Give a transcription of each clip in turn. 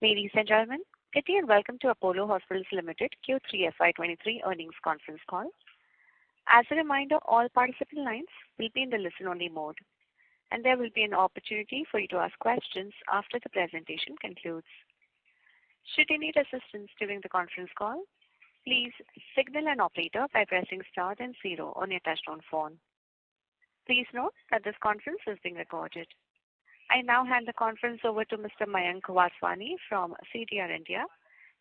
Ladies and gentlemen, good day and welcome to Apollo Hospitals Limited Q3 FY23 earnings conference call. As a reminder, all participant lines will be in the listen-only mode, and there will be an opportunity for you to ask questions after the presentation concludes. Should you need assistance during the conference call, please signal an operator by pressing star and 0 on your touchtone phone. Please note that this conference is being recorded. I now hand the conference over to Mr. Mayank Vaswani from CDR India.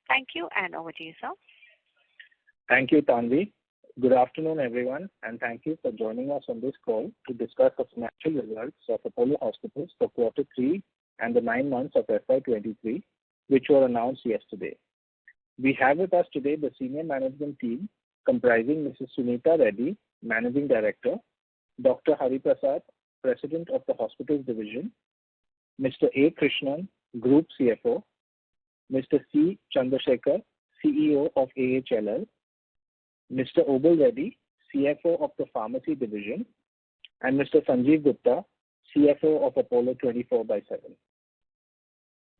Thank you, and over to you, sir. Thank you, Tanvi. Good afternoon, everyone, and thank you for joining us on this call to discuss the financial results of Apollo Hospitals for Quarter 3 and the 9 months of FY23, which were announced yesterday. We have with us today the senior management team comprising Mrs. Sunita Reddy, Managing Director, Dr. Hari Prasad, President of the Hospitals Division, Mr. A. Krishnan, Group CFO, Mr. C. Chandrasekhar, CEO of AHLL, Mr. Obul Reddy, CFO of the Pharmacy Division, and Mr. Sanjeev Gupta, CFO of Apollo 24/7.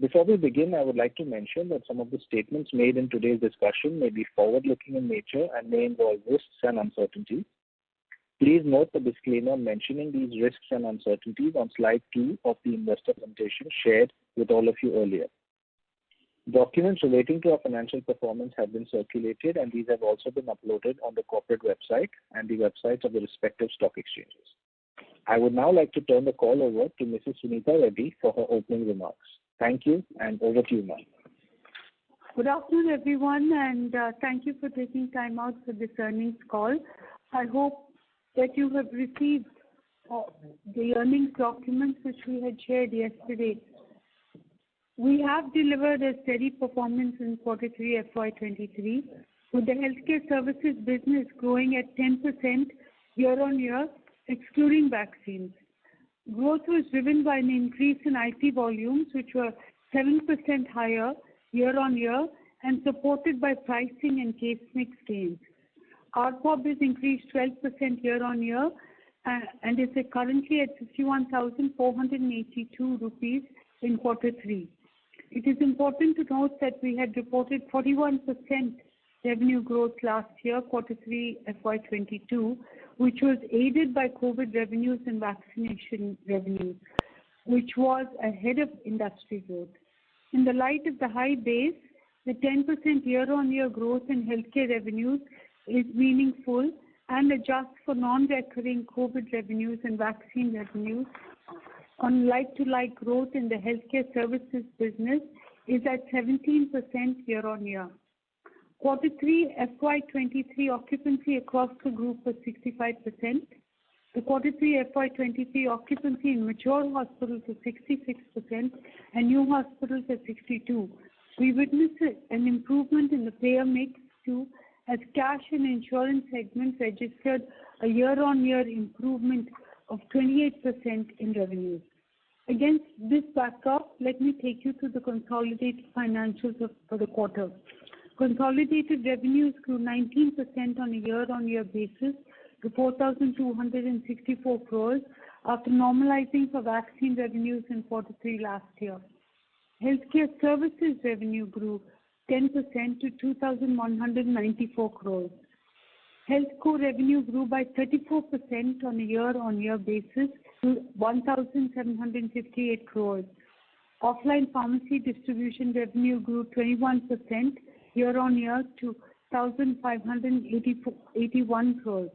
Before we begin, I would like to mention that some of the statements made in today's discussion may be forward-looking in nature and may involve risks and uncertainties. Please note the disclaimer mentioning these risks and uncertainties on slide 2 of the investor presentation shared with all of you earlier. Documents relating to our financial performance have been circulated, and these have also been uploaded on the corporate website and the websites of the respective stock exchanges. I would now like to turn the call over to Mrs. Sunita Reddy for her opening remarks. Thank you, and over to you, ma'am. Good afternoon, everyone, and thank you for taking time out for this earnings call. I hope that you have received the earnings documents which we had shared yesterday. We have delivered a steady performance in Quarter 3 FY23, with the healthcare services business growing at 10% year-on-year, excluding vaccines. Growth was driven by an increase in IT volumes, which were 7% higher year-on-year and supported by pricing and case mix gains. ARPOB has increased 12% year-on-year and is currently at 51,482 rupees in Quarter 3. It is important to note that we had reported 41% revenue growth last year, Quarter 3 FY22, which was aided by COVID revenues and vaccination revenues, which was ahead of industry growth. In the light of the high base, the 10% year-on-year growth in healthcare revenues is meaningful and adjusts for non-recurring COVID revenues and vaccine revenues. On like-to-like growth in the healthcare services business is at 17% year-on-year. Quarter 3 FY23 occupancy across the group was 65%. The Quarter 3 FY23 occupancy in mature hospitals was 66% and new hospitals at 62%. We witnessed an improvement in the payer mix too, as cash and insurance segments registered a year-on-year improvement of 28% in revenues. Against this backdrop, let me take you through the consolidated financials for the quarter. Consolidated revenues grew 19% on a year-on-year basis to 4,264 crores after normalizing for vaccine revenues in Quarter 3 last year. Healthcare services revenue grew 10% to 2,194 crores. Healthco revenue grew by 34% on a year-on-year basis to 1,758 crores. Offline pharmacy distribution revenue grew 21% year-on-year to 1,581 crores.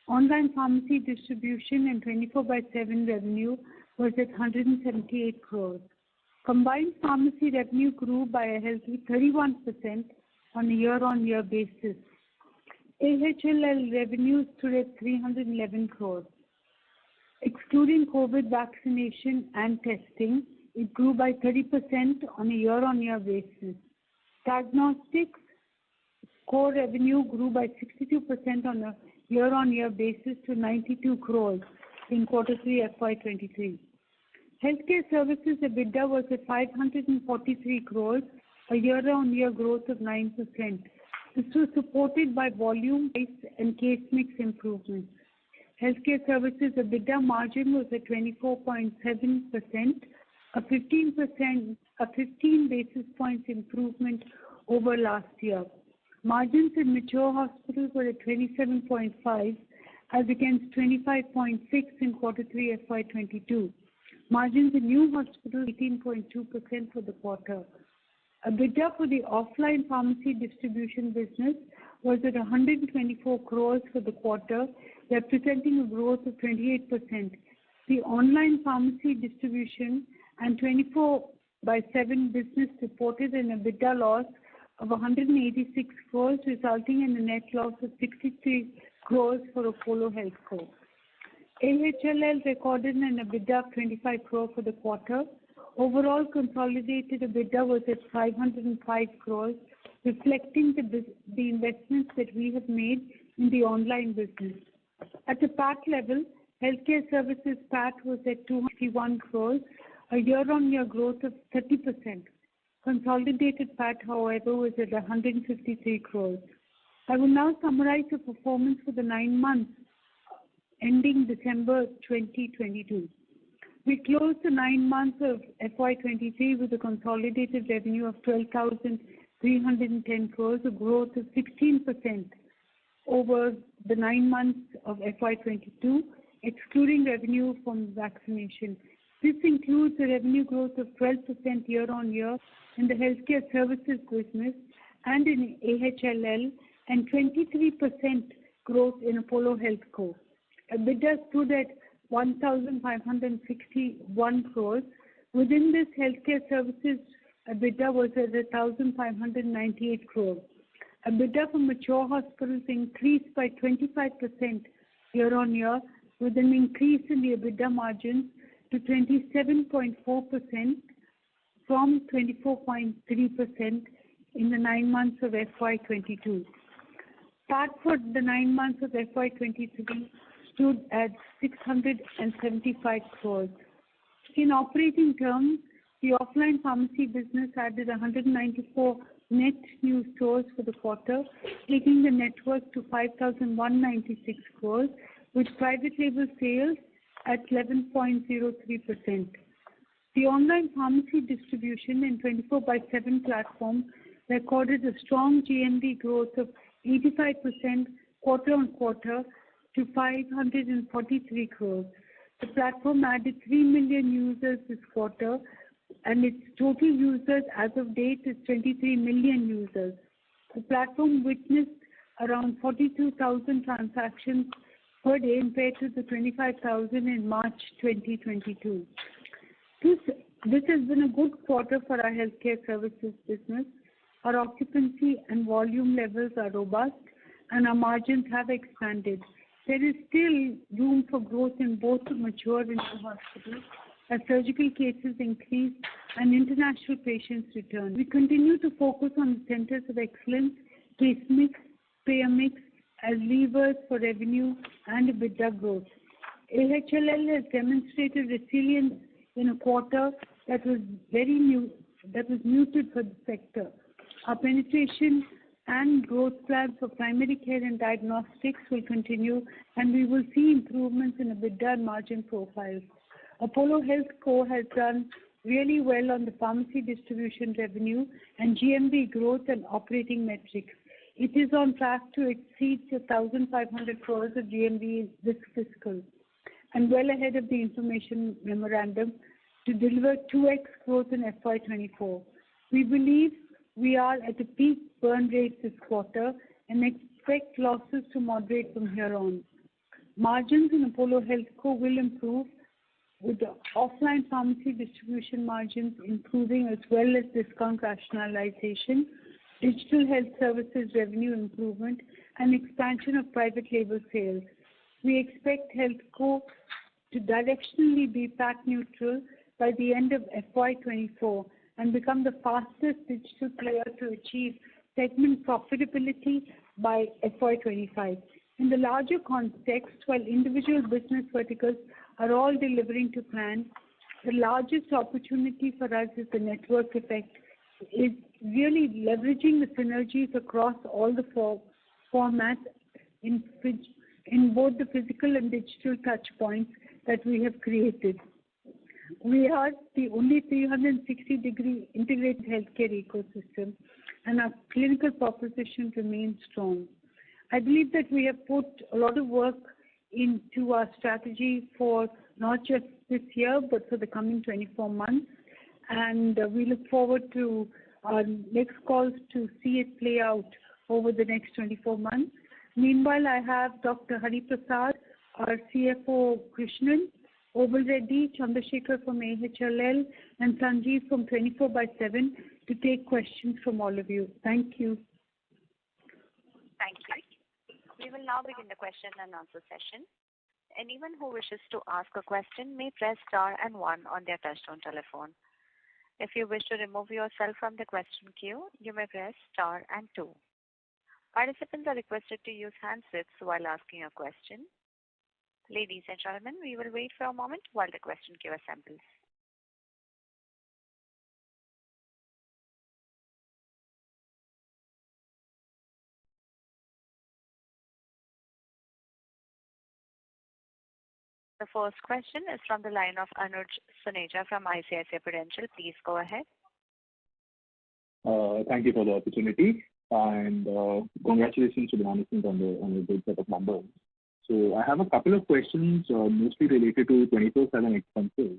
Online pharmacy distribution and 24/7 revenue was at 178 crores. Combined pharmacy revenue grew by a healthy 31% on a year-on-year basis. AHLL revenues stood at 311 crores. Excluding COVID vaccination and testing, it grew by 30% on a year-on-year basis. Diagnostics core revenue grew by 62% on a year-on-year basis to 92 crores in Quarter 3 FY23. Healthcare services EBITDA was at 543 crores, a year-on-year growth of 9%. This was supported by volume, price and case mix improvements. Healthcare services EBITDA margin was at 24.7%, a 15 basis points improvement over last year. Margins in mature hospitals were at 27.5 as against 25.6 in Q3 FY22. Margins in new hospitals 18.2% for the quarter. EBITDA for the offline pharmacy distribution business was at 124 crores for the quarter, representing a growth of 28%. The online pharmacy distribution and 24/7 business reported an EBITDA loss of 186 crores, resulting in a net loss of 63 crores for Apollo HealthCo. AHLL recorded an EBITDA of 25 crore for the quarter. Overall consolidated EBITDA was at 505 crores, reflecting the investments that we have made in the online business. At the PAT level, healthcare services PAT was at 251 crores, a year-on-year growth of 30%. Consolidated PAT, however, was at 153 crores. I will now summarize the performance for the 9 months ending December 2022. We closed the 9 months of FY23 with a consolidated revenue of 12,310 crores, a growth of 16% over the 9 months of FY22, excluding revenue from vaccination. This includes a revenue growth of 12% year-on-year in the healthcare services business and in AHLL, and 23% growth in Apollo HealthCo. EBITDA stood at 1,561 crores. Within this, healthcare services EBITDA was at 1,598 crores. EBITDA for mature hospitals increased by 25% year-on-year, with an increase in the EBITDA margins to 27.4% from 24.3% in the 9 months of FY22. PAT for the 9 months of FY23 stood at 675 crores. In operating terms, the offline pharmacy business added 194 net new stores for the quarter, taking the network to 5,196 crores, with private label sales at 11.03%. The online pharmacy distribution and 24/7 platform recorded a strong GMV growth of 85% quarter-on-quarter to 543 crores. The platform added 3 million users this quarter, and its total users as of date is 23 million users. The platform witnessed around 42,000 transactions per day compared to the 25,000 in March 2022. This has been a good quarter for our healthcare services business. Our occupancy and volume levels are robust, and our margins have expanded. There is still room for growth in both the mature and new hospitals as surgical cases increase and international patients return. We continue to focus on the centers of excellence, case mix, payer mix as levers for revenue and EBITDA growth. AHLL has demonstrated resilience in a quarter that was muted for the sector. Our penetration and growth plans for primary care and diagnostics will continue, and we will see improvements in EBITDA and margin profiles. Apollo HealthCo has done really well on the pharmacy distribution revenue and GMV growth and operating metrics. It is on track to exceed 1,500 crores of GMV this fiscal, and well ahead of the information memorandum to deliver 2x growth in FY24. We believe we are at a peak burn rate this quarter and expect losses to moderate from here on. Margins in Apollo HealthCo will improve, with the offline pharmacy distribution margins improving as well as discount rationalization, digital health services revenue improvement, and expansion of private label sales. We expect HealthCo to directionally be PAT neutral by the end of FY24 and become the fastest digital player to achieve segment profitability by FY25. In the larger context, while individual business verticals are all delivering to plan, the largest opportunity for us is the network effect, is really leveraging the synergies across all the formats in both the physical and digital touch points that we have created. We are the only 360-degree integrated healthcare ecosystem, and our clinical proposition remains strong. I believe that we have put a lot of work into our strategy for not just this year, but for the coming 24 months. And we look forward to our next calls to see it play out over the next 24 months. Meanwhile, I have Dr. Hari Prasad, our CFO Krishnan, Obal Reddy, Chandrasekhar from AHLL, and Sanjeev from 24/7 to take questions from all of you. Thank you. Thank you. We will now begin the question and answer session. Anyone who wishes to ask a question may press star and 1 on their touchtone telephone. If you wish to remove yourself from the question queue, you may press star and 2. Participants are requested to use handsets while asking a question. Ladies and gentlemen, we will wait for a moment while the question queue assembles. The first question is from the line of Anuj Suneja from ICICI Prudential. Please go ahead. Thank you for the opportunity, and congratulations to the management on the good set of numbers. So I have a couple of questions, mostly related to 24/7 expenses.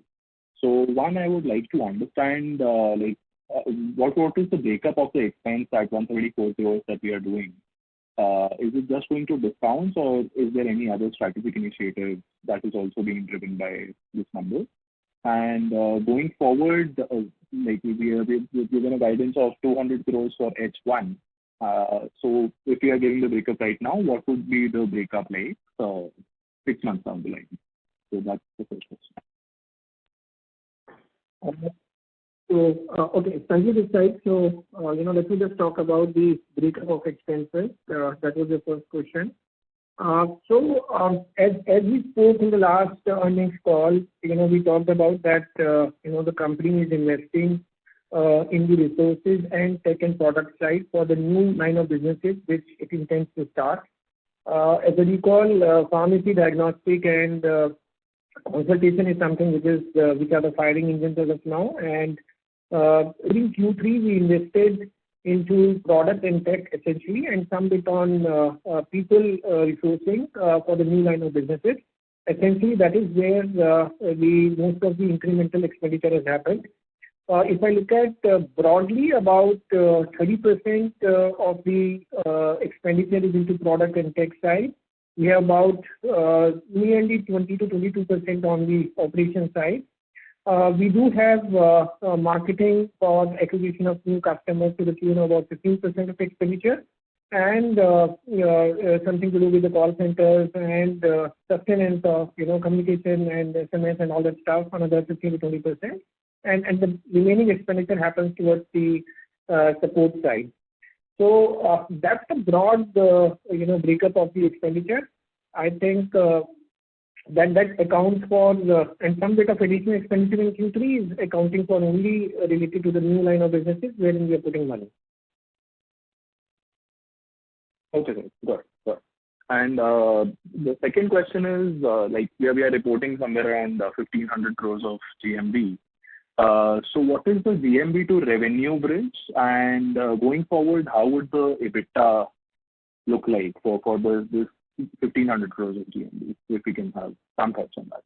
So one, I would like to understand, what is the breakup of the expense at 134 crores that we are doing? Is it just going to discounts, or is there any other strategic initiative that is also being driven by this number? And going forward, we've given a guidance of 200 crores for H1. So if we are giving the breakup right now, what would be the breakup like 6 months down the line? So that's the first question. Okay, Sanjay this side. So, let me just talk about the breakup of expenses. That was the first question. As we spoke in the last earnings call, we talked about that, the company is investing in the resources and tech and product side for the new line of businesses which it intends to start. As I recall, pharmacy, diagnostic, and consultation is something which are the firing engines as of now. And during Q3, we invested into product and tech essentially, and some bit on people resourcing for the new line of businesses. Essentially, that is where most of the incremental expenditure has happened. If I look at broadly, about 30% of the expenditure is into product and tech side. We have about nearly 20 to 22% on the operation side. We do have marketing for acquisition of new customers to the tune of about 15% of expenditure, and something to do with the call centers and sustenance of communication and SMS and all that stuff, another 15 to 20%. And the remaining expenditure happens towards the support side. So that's the broad breakup of the expenditure. I think that accounts for and some bit of additional expenditure in Q3 is accounting for only related to the new line of businesses wherein we are putting money. Okay, sir. Got it. And the second question is, we are reporting somewhere around 1,500 crores of GMV. So what is the GMV to revenue bridge, and going forward, how would the EBITDA look like for this 1,500 crores of GMV, if we can have some thoughts on that?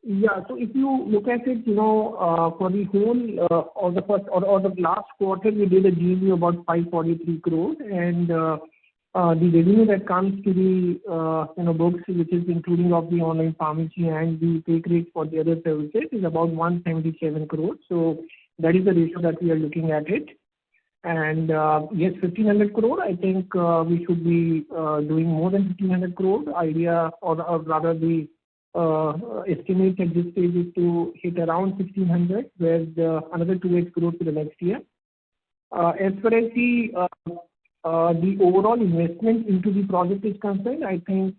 Yeah, so if you look at it, for the whole or the last quarter, we did a GMV about 543 crores, and the revenue that comes to the books, which is including of the online pharmacy and the take rate for the other services, is about 177 crores. So that is the ratio that we are looking at it. And yes, 1,500 crore, I think we should be doing more than 1,500 crore. Idea, or rather the estimate at this stage is to hit around 1,600, whereas another 2x growth to the next year. As far as the overall investment into the project is concerned, I think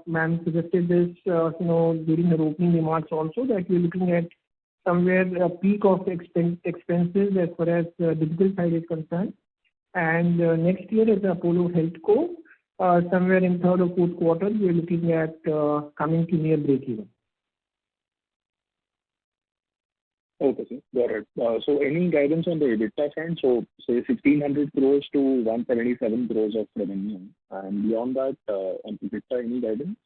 ma'am suggested this, during her opening remarks also, that we're looking at somewhere a peak of expenses as far as digital side is concerned. And next year as Apollo HealthCo, somewhere in third or fourth quarter, we're looking at coming to near breakeven. Okay, sir. Got it. So any guidance on the EBITDA front? So say 1,600 crores to 177 crores of revenue. And beyond that, on EBITDA, any guidance?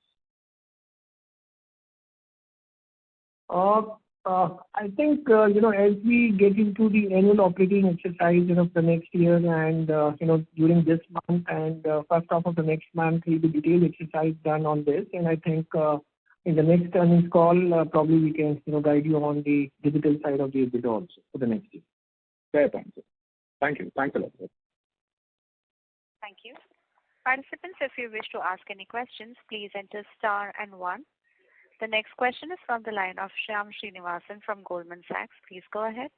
I think, as we get into the annual operating exercise, for next year and, during this month and first half of the next month, will be detailed exercise done on this. And I think in the next earnings call, probably we can, guide you on the digital side of the EBITDA also for the next year. Fair point, sir. Thank you. Thanks a lot, sir. Thank you. Participants, if you wish to ask any questions, please enter star and 1. The next question is from the line of Shyam Srinivasan from Goldman Sachs. Please go ahead.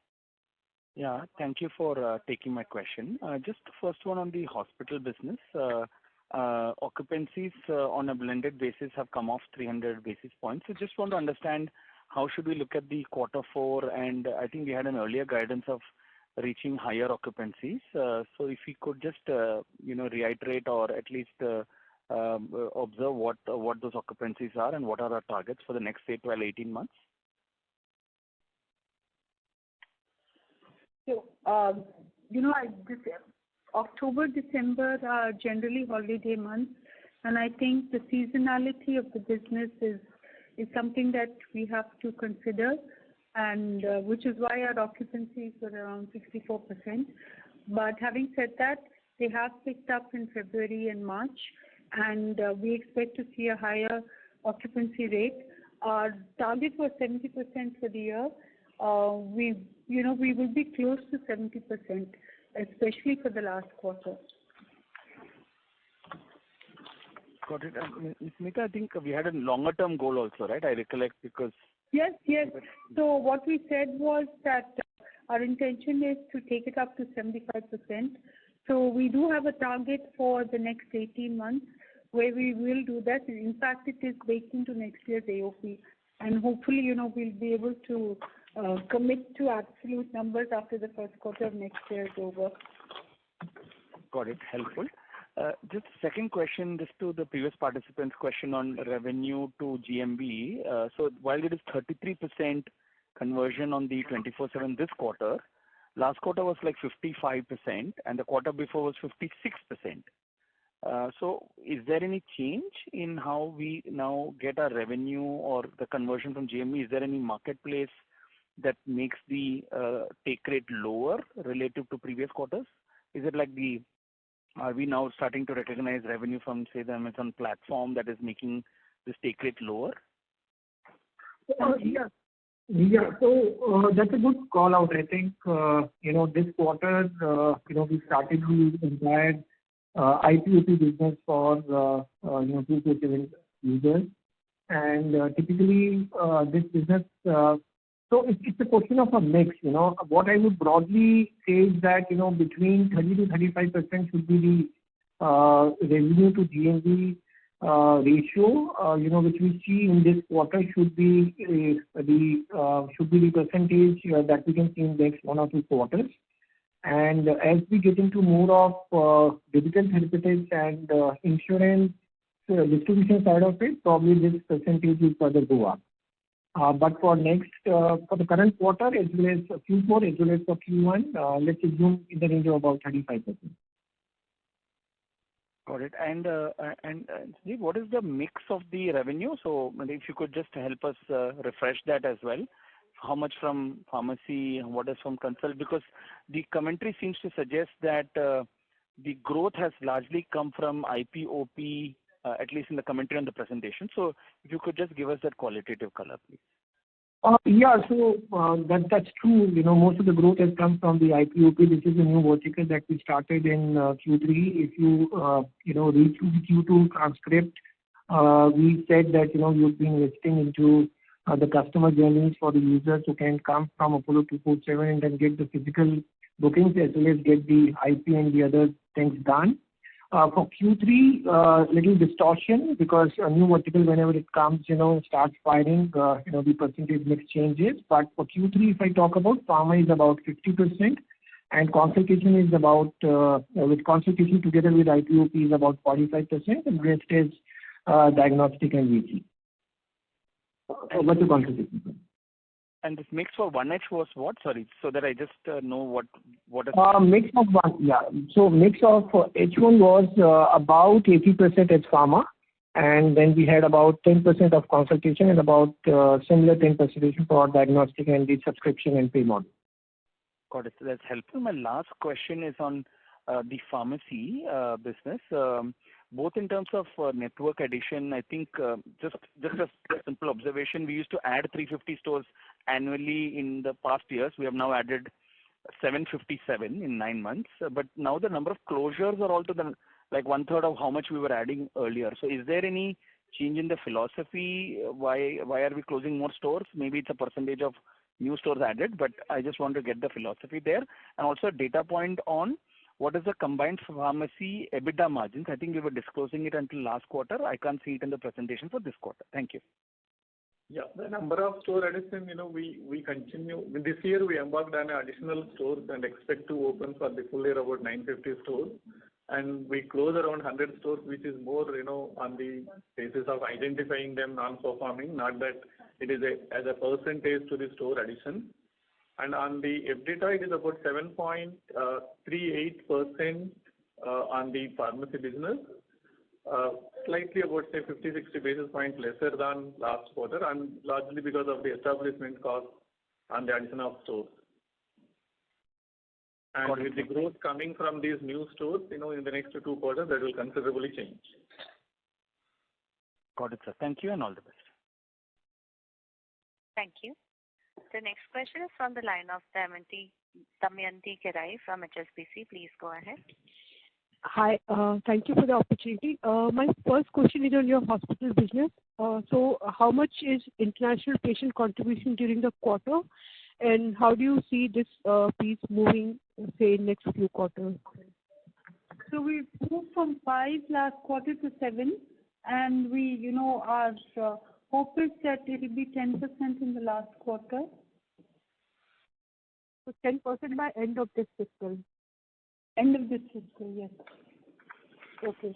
Yeah, thank you for taking my question. Just the first one on the hospital business. Occupancies on a blended basis have come off 300 basis points. So just want to understand how should we look at the quarter 4, and I think we had an earlier guidance of reaching higher occupancies. So if we could just reiterate or at least observe what those occupancies are and what are our targets for the next 12, 18 months. So, October, December are generally holiday months, and I think the seasonality of the business is something that we have to consider, and which is why our occupancies were around 64%. But having said that, they have picked up in February and March, and we expect to see a higher occupancy rate. Our target was 70% for the year. We will be close to 70%, especially for the last quarter. Got it. Ms. Meeta, I think we had a longer term goal also, right? I recollect because... Yes. So what we said was that our intention is to take it up to 75%. So we do have a target for the next 18 months where we will do that. In fact, it is baked into next year's AOP. And hopefully, we'll be able to commit to absolute numbers after the first quarter of next year is over. Got it. Helpful. Just second question, just to the previous participant's question on revenue to GMV. So while it is 33% conversion on the 24/7 this quarter, last quarter was like 55% and the quarter before was 56%. So is there any change in how we now get our revenue or the conversion from GMV? Is there any marketplace that makes the take rate lower relative to previous quarters? Is it like are we now starting to recognize revenue from, say, the Amazon platform that is making this take rate lower? Yeah. So that's a good call out. I think, this quarter, we started the entire IPOP business for 247 users. And typically this business, so it's a question of a mix. What I would broadly say is that, between 30 to 35% should be the revenue to GMV ratio, which we see in this quarter should be the percentage that we can see in the next 1 or 2 quarters. And as we get into more of digital therapeutics and insurance distribution side of it, probably this percentage will further go up. But for the current quarter, as well as Q4, as well as for Q1, let's assume in the range of about 35%. Got it. And Steve, what is the mix of the revenue? So if you could just help us refresh that as well. How much from pharmacy, what is from consult? Because the commentary seems to suggest that the growth has largely come from IPOP, at least in the commentary on the presentation. So if you could just give us that qualitative color, please. Yeah, so that's true. Most of the growth has come from the IPOP. This is a new vertical that we started in Q3. If you read through the Q2 transcript, we said that we've been investing into the customer journeys for the users who can come from Apollo 247 and then get the physical bookings as well as get the IP and the other things done. For Q3, little distortion because a new vertical, whenever it comes, starts firing, the percentage mix changes. But for Q3, if I talk about, pharma is about 50% and consultation is about, with consultation together with IPOP is about 45% and rest is diagnostic and VC. What's the consultation? And this mix for 1H was what? Sorry, so that I just know what is. Mix of one, yeah. So mix of H1 was about 80% as pharma, and then we had about 10% of consultation and about similar 10% for diagnostic and the subscription and pay model. Got it. That's helpful. My last question is on the pharmacy business. Both in terms of network addition, I think just a simple observation, we used to add 350 stores annually in the past years. We have now added 757 in 9 months. But now the number of closures are all to the like one third of how much we were adding earlier. So is there any change in the philosophy? Why are we closing more stores? Maybe it's a percentage of new stores added, but I just want to get the philosophy there. And also a data point on what is the combined pharmacy EBITDA margins? I think we were disclosing it until last quarter. I can't see it in the presentation for this quarter. Thank you. Yeah, the number of store addition, we continue. This year we embarked on additional stores and expect to open for the full year about 950 stores. And we close around 100 stores, which is more, on the basis of identifying them non-performing, not that it is as a percentage to the store addition. And on the EBITDA, it is about 7.38% on the pharmacy business, slightly about, say, 50-60 basis points lesser than last quarter, and largely because of the establishment cost on the addition of stores. And with the growth coming from these new stores, in the next 2 quarters, that will considerably change. Got it, sir. Thank you and all the best. Thank you. The next question is from the line of Damayanti Kerai from HSBC. Please go ahead. Hi, thank you for the opportunity. My first question is on your hospital business. So how much is international patient contribution during the quarter, and how do you see this piece moving, say, next few quarters? So we moved from 5 last quarter to 7, and we, our hope is that it will be 10% in the last quarter. So 10% by end of this fiscal? End of this fiscal, yes. Okay.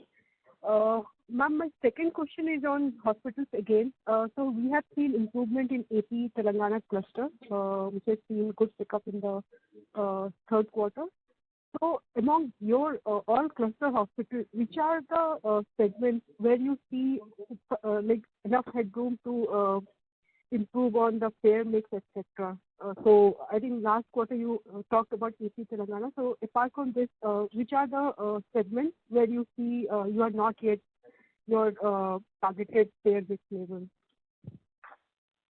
Ma'am, my second question is on hospitals again. So we have seen improvement in AP Telangana cluster, which has seen good pickup in the third quarter. So among your all cluster hospitals, which are the segments where you see like enough headroom to improve on the payer mix, etc.? So I think last quarter you talked about AP Telangana. So apart from this, which are the segments where you see you are not yet your targeted payer mix level?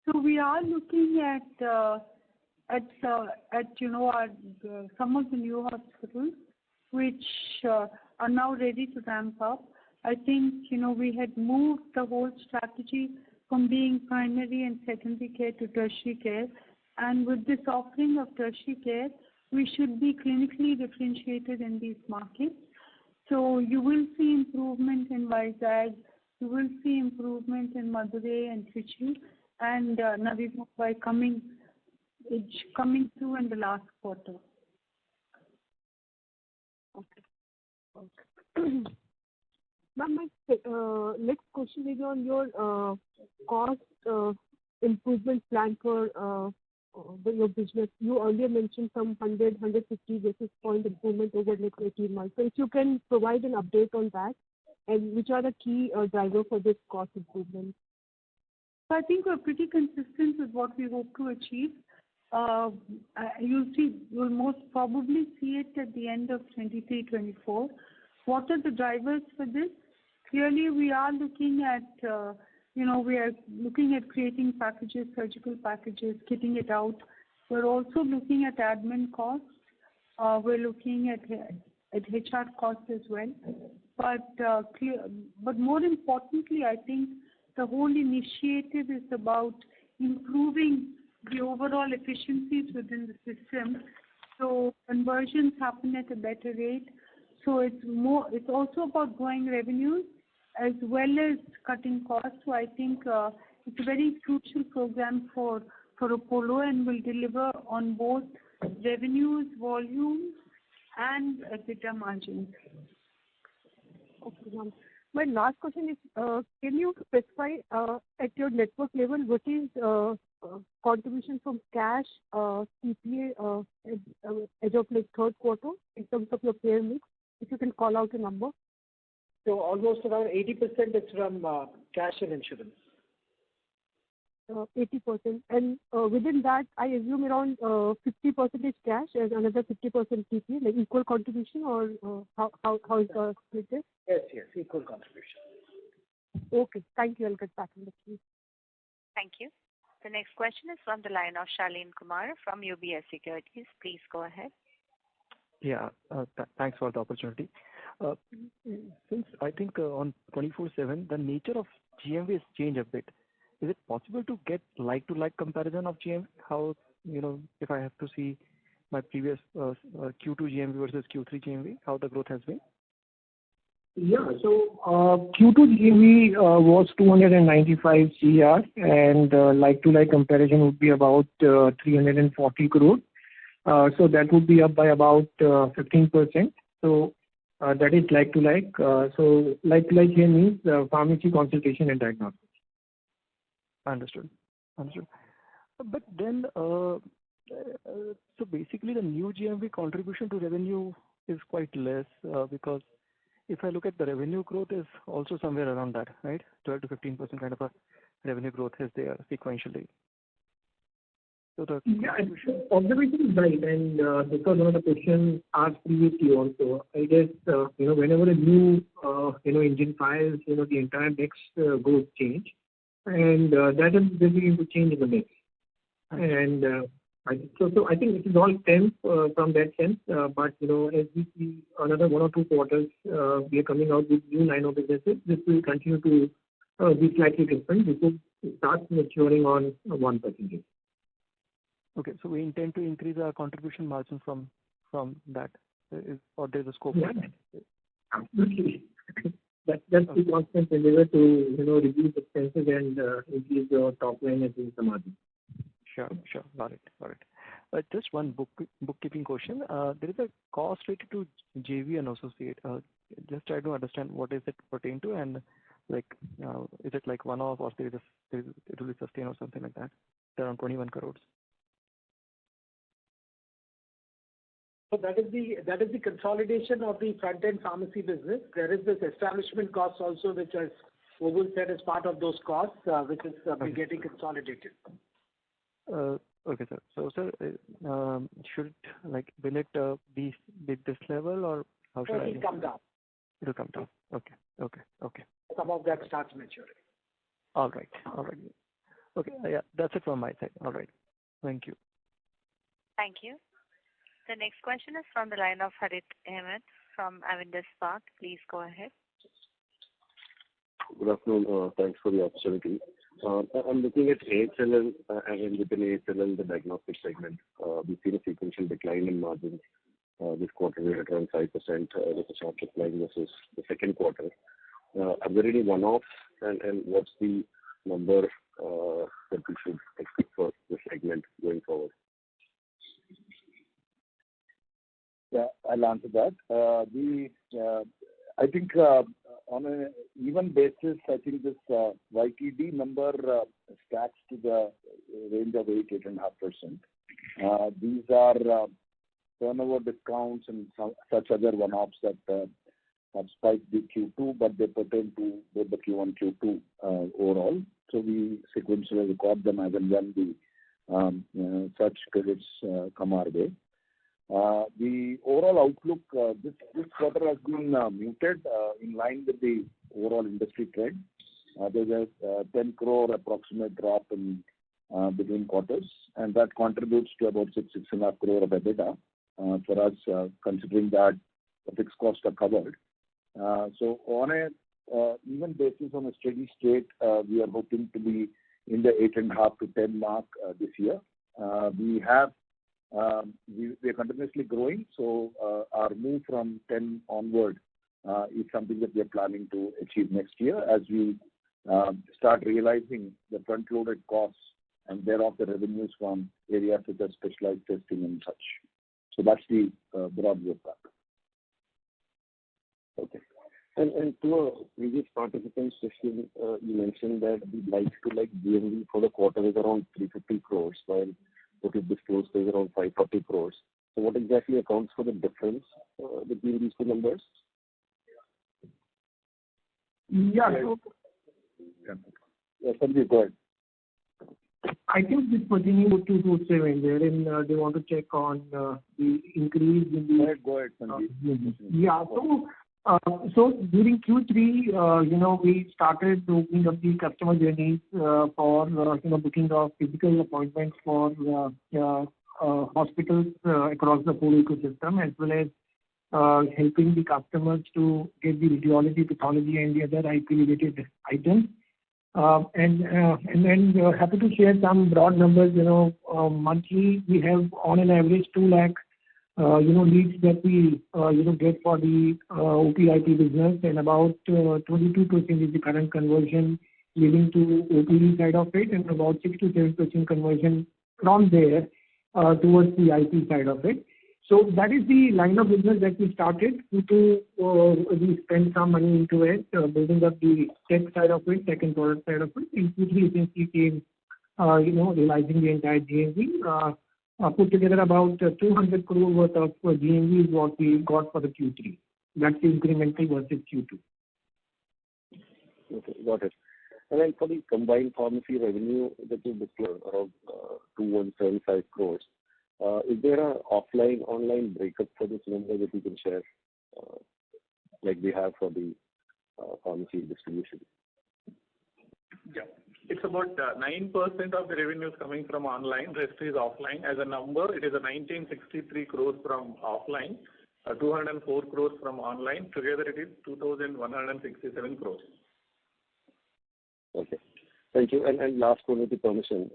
So we are looking at our some of the new hospitals which are now ready to ramp up. I think we had moved the whole strategy from being primary and secondary care to tertiary care, and with this offering of tertiary care, we should be clinically differentiated in these markets. So you will see improvement in Vizag, you will see improvement in Madurai and Trichy, and Navi Mumbai coming through in the last quarter. Okay. Ma'am, my next question is on your cost improvement plan for your business. You earlier mentioned some 100-150 basis point improvement over next 18 months. So if you can provide an update on that, and which are the key drivers for this cost improvement? So I think we're pretty consistent with what we hope to achieve. You'll most probably see it at the end of 23-24. What are the drivers for this? Clearly, we are looking at, creating packages, surgical packages, kitting it out. We're also looking at admin costs. We're looking at HR costs as well. But more importantly, I think the whole initiative is about improving the overall efficiencies within the system, so conversions happen at a better rate. So it's also about growing revenues as well as cutting costs. So I think it's a very crucial program for Apollo, and will deliver on both revenues, volumes, and EBITDA margins. Okay, ma'am. My last question is, can you specify at your network level what is contribution from cash, CPA, as of like third quarter in terms of your payer mix? If you can call out a number. So almost around 80% is from cash and insurance. 80%. And within that, I assume around 50% is cash and another 50% TPA, like equal contribution, or how is the split there? Yes, equal contribution. Okay, thank you. I'll get back in the queue. Thank you. The next question is from the line of Shalin Kumar from UBS Securities. Please go ahead. Yeah, thanks for the opportunity. Since I think on 24/7, the nature of GMV has changed a bit. Is it possible to get like-to-like comparison of GMV? How, if I have to see my previous Q2 GMV versus Q3 GMV, how the growth has been? Yeah. So Q2 GMV was 295 CR, and like-to-like comparison would be about 340 crore. So that would be up by about 15%. So that is like-to-like. So like-to-like here means pharmacy consultation and diagnostics. Understood. But then, so basically the new GMV contribution to revenue is quite less because if I look at the revenue growth is also somewhere around that, right? 12 to 15% kind of a revenue growth is there sequentially. So the observation is right, and this was one of the questions asked previously also. I guess whenever a new engine fires, the entire mix goes change, and that is beginning to change in the mix. And so I think it is all temp from that sense. But as we see another 1 or 2 quarters, we are coming out with new line of businesses. This will continue to be slightly different. This will start maturing on 1%. Okay, so we intend to increase our contribution margin from that, or there's a scope? Yeah, absolutely. That's the constant endeavor to reduce expenses and increase your top line and increase the margin. Sure. Got it. Just one bookkeeping question. There is a cost related to JV and associate. Just try to understand what is it pertain to, and is it like one-off, or it will be sustained or something like that? Around 21 crores. So that is the consolidation of the front-end pharmacy business. There is this establishment cost also, which, as Obul said, is part of those costs, which is getting consolidated. Okay, sir. So, sir, should will it be this level, or how should It will come down. It will come down. Okay. Some of that starts maturing. All right. Okay, yeah, that's it from my side. All right. Thank you. Thank you. The next question is from the line of Harith Ahmed from Avendus Spark. Please go ahead. Good afternoon. Thanks for the opportunity. I'm looking at AHLL and within AHLL, the diagnostic segment. We've seen a sequential decline in margins. This quarter we had around 5% with a sharp decline versus the second quarter. Are there any one-offs, and what's the number that we should expect for the segment going forward? Yeah, I'll answer that. I think on an even basis, I think this YTD number stacks to the range of 8.5%. These are turnover discounts and such other one-offs that have spiked the Q2, but they pertain to both the Q1 and Q2 overall. So we sequentially record them as and when the such credits come our way. The overall outlook this quarter has been muted in line with the overall industry trend. There's a 10 crore approximate drop in between quarters, and that contributes to about 6.5 crore of EBITDA for us, considering that the fixed costs are covered. So on a even basis, on a steady state, we are hoping to be in the 8.5 to 10 mark this year. We are continuously growing, so our move from 10 onward is something that we are planning to achieve next year as we start realizing the front-loaded costs and thereof the revenues from areas such as specialized testing and such. So that's the broad view of that. Okay. And to a previous participant's question, you mentioned that the like-to-like GMV for the quarter is around 350 crores, while what is disclosed is around 540 crores. So what exactly accounts for the difference between these two numbers? Yeah. Sanjeev, go ahead. I think this pertaining to 227, wherein they want to check on the increase in the. Go ahead, Sanjeev. Yeah. So during Q3, we started opening up the customer journeys for booking of physical appointments for hospitals across the whole ecosystem, as well as helping the customers to get the radiology, pathology, and the other IP-related items. And then happy to share some broad numbers. Monthly we have on an average 2 lakh leads that we get for the OPIP business, and about 22% is the current conversion leading to OPD side of it, and about 6 to 7% conversion from there towards the IP side of it. So that is the line of business that we started. We spent some money into it, building up the tech side of it, tech and product side of it. In Q3 essentially came, realizing the entire GMV. Put together about 200 crore worth of GMV is what we got for the Q3. That's the incremental versus Q2. Okay, got it. And then for the combined pharmacy revenue that you disclosed around 2175 crores, is there an offline-online breakup for this number that you can share, like we have for the pharmacy distribution? Yeah. It's about 9% of the revenues coming from online, rest is offline. As a number, it is a 1963 crores from offline, 204 crores from online. Together it is 2167 crores. Okay. Thank you. And last one with the permission.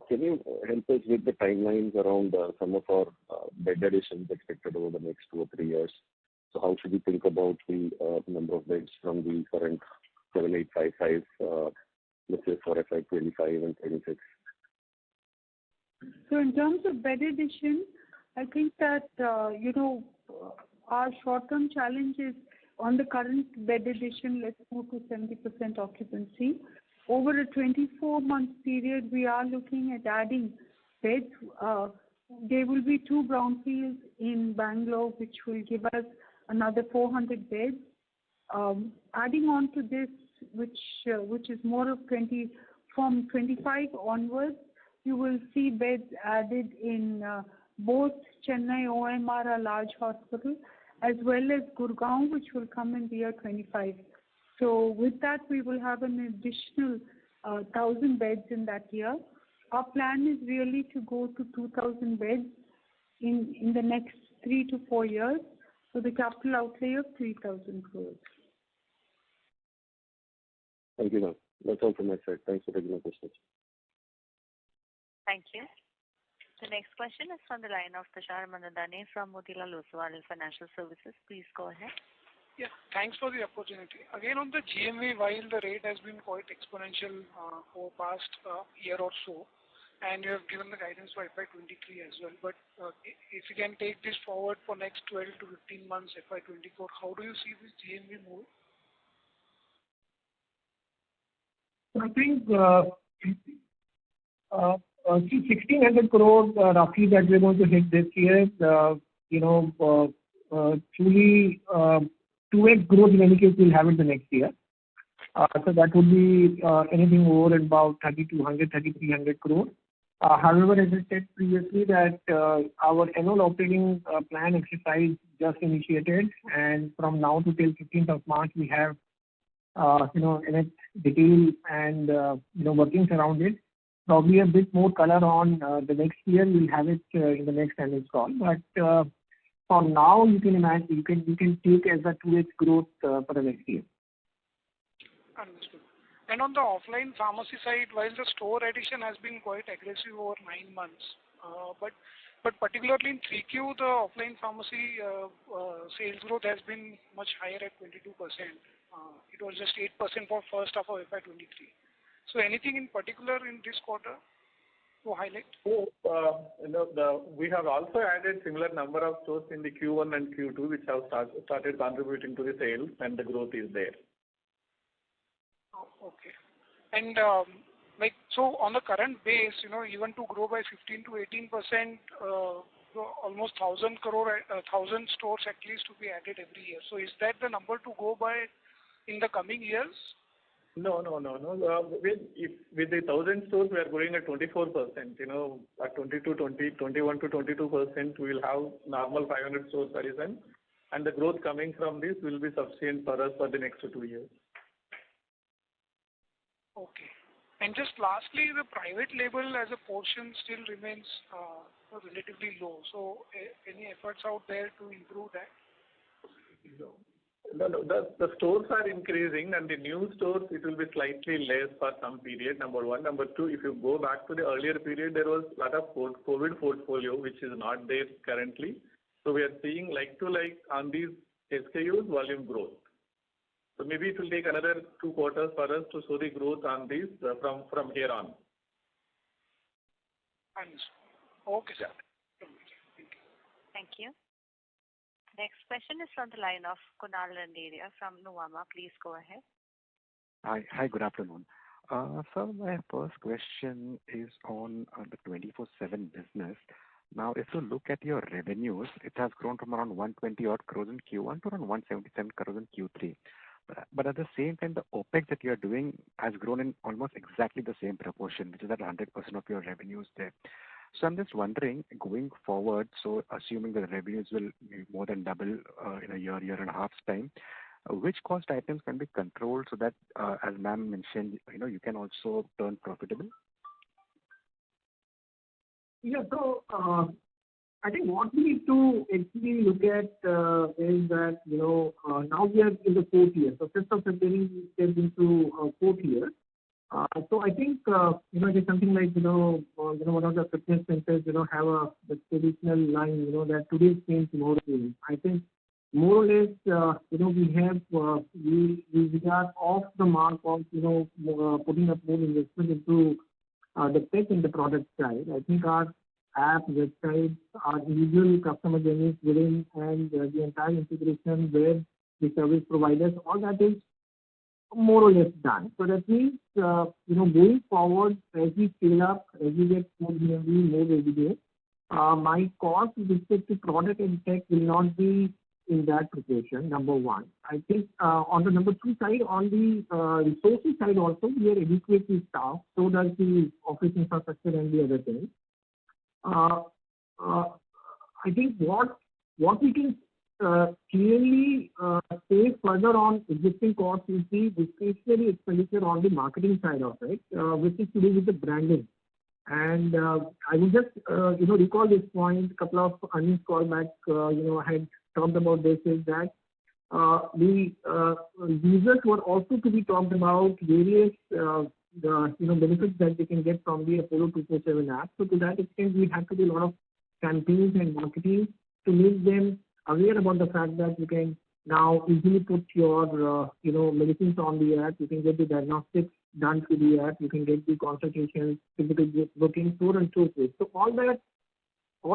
Can you help us with the timelines around some of our bed additions expected over the next 2 or 3 years? So how should we think about the number of beds from the current 7855, let's say for FY25 and 26? So in terms of bed addition, I think that, our short-term challenge is on the current bed addition, let's move to 70% occupancy. Over a 24-month period, we are looking at adding beds. There will be 2 brownfields in Bangalore, which will give us another 400 beds. Adding on to this, which is more of from 25 onwards, you will see beds added in both Chennai OMR, a large hospital, as well as Gurgaon, which will come in the year 25. So with that, we will have an additional 1,000 beds in that year. Our plan is really to go to 2,000 beds in the next 3 to 4 years, so the capital outlay of 3,000 crores. Thank you, ma'am. That's all from my side. Thanks for taking my questions. Thank you. The next question is from the line of Tushar Manudhane from Motilal Oswal Financial Services. Please go ahead. Yeah, thanks for the opportunity. Again, on the GMV, while the rate has been quite exponential over past year or so, and you have given the guidance for FY23 as well, but if you can take this forward for next 12 to 15 months, FY24, how do you see this GMV move? I think 1,600 crore roughly that we're going to hit this year. Truly 2x growth in any case we'll have it the next year. So that would be anything over and about 3,200, 3,300 crore. However, as I said previously, that our annual operating plan exercise just initiated, and from now to till 15th of March we have in it detail and workings around it. Probably a bit more color on the next year. We'll have it in the next annual call. But for now, you can imagine you can take as a 2x growth for the next year. Understood. And on the offline pharmacy side, while the store addition has been quite aggressive over 9 months, but particularly in 3Q, the offline pharmacy sales growth has been much higher at 22%. It was just 8% for first half of FY23. So anything in particular in this quarter? to highlight? So, we have also added similar number of stores in the Q1 and Q2, which have started contributing to the sales, and the growth is there. Oh, okay. And so on the current base, even to grow by 15 to 18%, almost 1,000 stores at least to be added every year. So is that the number to go by in the coming years? No. With the 1,000 stores, we are growing at 24%. At 21 to 22%, we will have normal 500 stores addition, and the growth coming from this will be sufficient for us for the next 2 years. Okay. And just lastly, the private label as a portion still remains relatively low. So any efforts out there to improve that? No. The stores are increasing, and the new stores, it will be slightly less for some period, number one. Number two, if you go back to the earlier period, there was a lot of COVID portfolio, which is not there currently. So we are seeing like-to-like on these SKUs volume growth. So maybe it will take another 2 quarters for us to show the growth on these from here on. Okay, sir. Thank you. Next question is from the line of Kunal Randeria from Nuvama. Please go ahead. Hi, good afternoon. So my first question is on the 24/7 business. Now, if you look at your revenues, it has grown from around 120 odd crores in Q1 to around 177 crores in Q3. But at the same time, the OPEX that you are doing has grown in almost exactly the same proportion, which is at 100% of your revenues there. So I'm just wondering, going forward, so assuming the revenues will be more than double in a year and a half's time, which cost items can be controlled so that, as ma'am mentioned, you can also turn profitable? Yeah, so I think what we need to actually look at is that, now we are in the 4th year. So 5th of February, we stepped into 4th year. So I think, it is something like, one of the fitness centers, have the traditional line, that today's change, tomorrow's change. I think more or less, we are off the mark of, putting up more investment into the tech and the product side. I think our app, website, our individual customer journeys within, and the entire integration where the service providers, all that is more or less done. So that means, going forward, as we scale up, as we get more GMV, more revenue, my cost with respect to product and tech will not be in that proportion, number one. I think on the number 2 side, on the resources side also, we are adequately staffed, so does the office infrastructure and the other things. I think what we can clearly say further on existing costs is the discretionary expenditure on the marketing side of it, which is to do with the branding. And I will just recall this point. A couple of earnings call back, I had talked about this, is that the users were also to be talked about various benefits that they can get from the Apollo 24/7 app. So to that extent, we have to do a lot of campaigns and marketing to make them aware about the fact that you can now easily put your medicines on the app. You can get the diagnostics done through the app. You can get the consultations, physical booking, so on and so forth. So all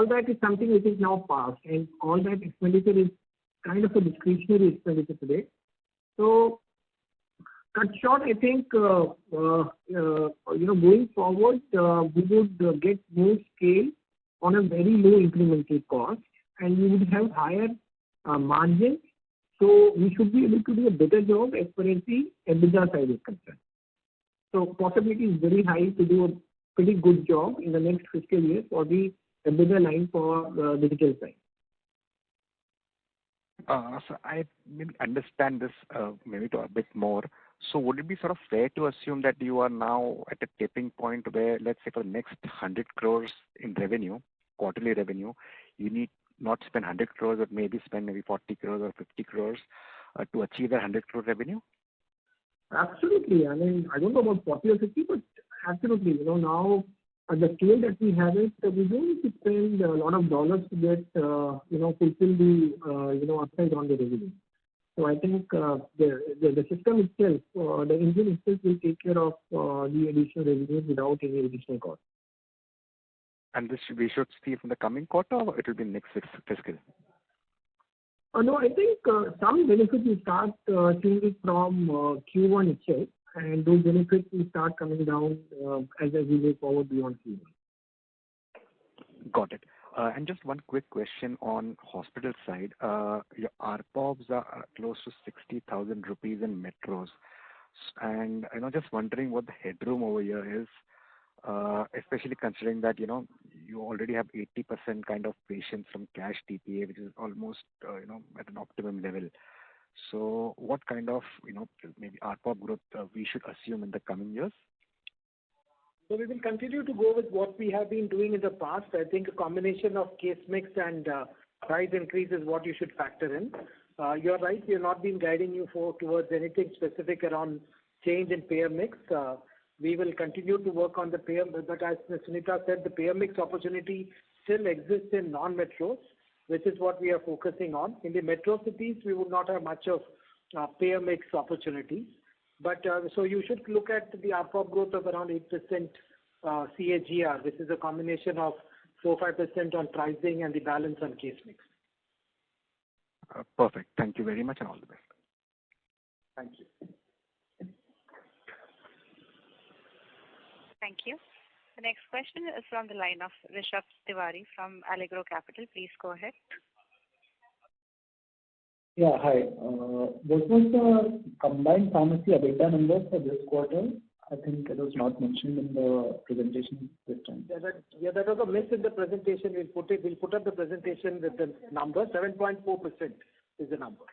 that is something which is now past, and all that expenditure is kind of a discretionary expenditure today. So cut short, I think going forward, we would get more scale on a very low incremental cost, and we would have higher margins. So we should be able to do a better job as far as the EBITDA side is concerned. So possibility is very high to do a pretty good job in the next fiscal year for the EBITDA line for the digital side. So I maybe understand this maybe to a bit more. So would it be sort of fair to assume that you are now at a tipping point where, let's say, for the next 100 crores in revenue, quarterly revenue, you need not spend 100 crores, but maybe spend maybe 40 crores or 50 crores to achieve that 100 crore revenue? Absolutely. I mean, I don't know about 40 or 50, but absolutely. Now at the scale that we have it, we don't need to spend a lot of dollars to get, fulfill the, upside on the revenue. So I think the system itself, the engine itself will take care of the additional revenues without any additional cost. And this we should see from the coming quarter, or it will be next fiscal? No, I think some benefits will start seeing it from Q1 itself, and those benefits will start coming down as we move forward beyond Q1. Got it. And just one quick question on hospital side. Your ARPOBs are close to 60,000 rupees in metros. And just wondering what the headroom over here is, especially considering that, you already have 80% kind of patients from cash TPA, which is almost, at an optimum level. So what kind of, maybe ARPOB growth we should assume in the coming years? So we will continue to go with what we have been doing in the past. I think a combination of case mix and price increase is what you should factor in. You're right, we have not been guiding you towards anything specific around change in payer mix. We will continue to work on the payer, but as Sunita said, the payer mix opportunity still exists in non-metros, which is what we are focusing on. In the metro cities, we would not have much of payer mix opportunities. But so you should look at the ARPOB growth of around 8% CAGR, which is a combination of 4-5% on pricing and the balance on case mix. Perfect. Thank you very much and all the best. Thank you. Thank you. The next question is from the line of Rishabh Tiwari from Allegro Capital. Please go ahead. Yeah, hi. What was the combined pharmacy EBITDA number for this quarter? I think it was not mentioned in the presentation this time. That was a miss in the presentation. We'll put up the presentation with the number. 7.4% is the number.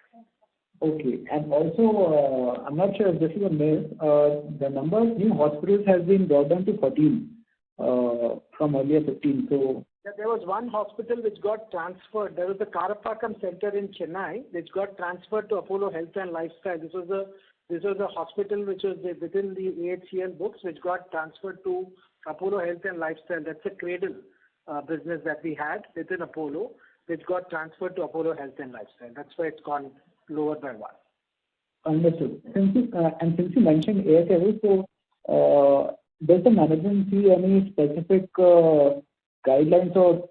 Okay. And also, I'm not sure if this is a miss. The number of new hospitals has been brought down to 14 from earlier 15. So there was one hospital which got transferred. There was the Karapakkam Center in Chennai which got transferred to Apollo Health and Lifestyle. This was a hospital which was within the AHCL books which got transferred to Apollo Health and Lifestyle. That's a cradle business that we had within Apollo which got transferred to Apollo Health and Lifestyle. That's why it's gone lower by one. Understood. Since you mentioned AHCL, so does the management see any specific guidelines or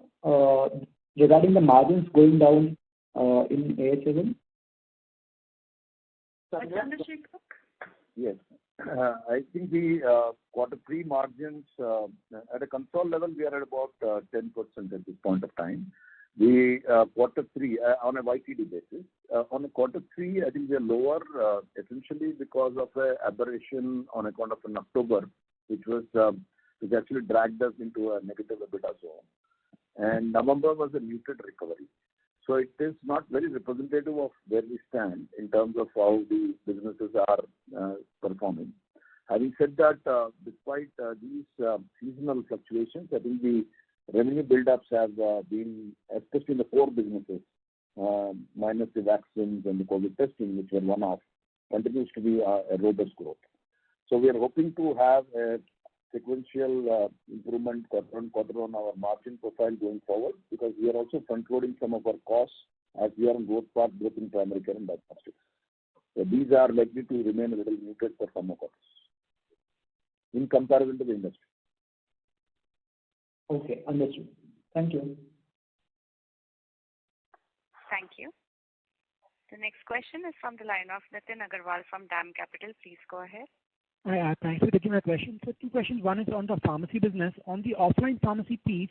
regarding the margins going down in AHCL? Yes. I think the quarter 3 margins at a console level, we are at about 10% at this point of time. The quarter 3 on a YTD basis. On a quarter 3, I think we are lower essentially because of an aberration on account of an October, which actually dragged us into a negative EBITDA zone. And November was a muted recovery. So it is not very representative of where we stand in terms of how the businesses are performing. Having said that, despite these seasonal fluctuations, I think the revenue build-ups have been, especially in the core businesses, minus the vaccines and the COVID testing, which were one-off, continues to be a robust growth. So we are hoping to have a sequential improvement quarter on our margin profile going forward, because we are also front-loading some of our costs as we are on growth path, both in primary care and diagnostics. So these are likely to remain a little muted for some of us in comparison to the industry. Okay, understood. Thank you. Thank you. The next question is from the line of Nitin Agarwal from DAM Capital. Please go ahead. Hi, thanks for taking my question. So 2 questions. One is on the pharmacy business. On the offline pharmacy piece,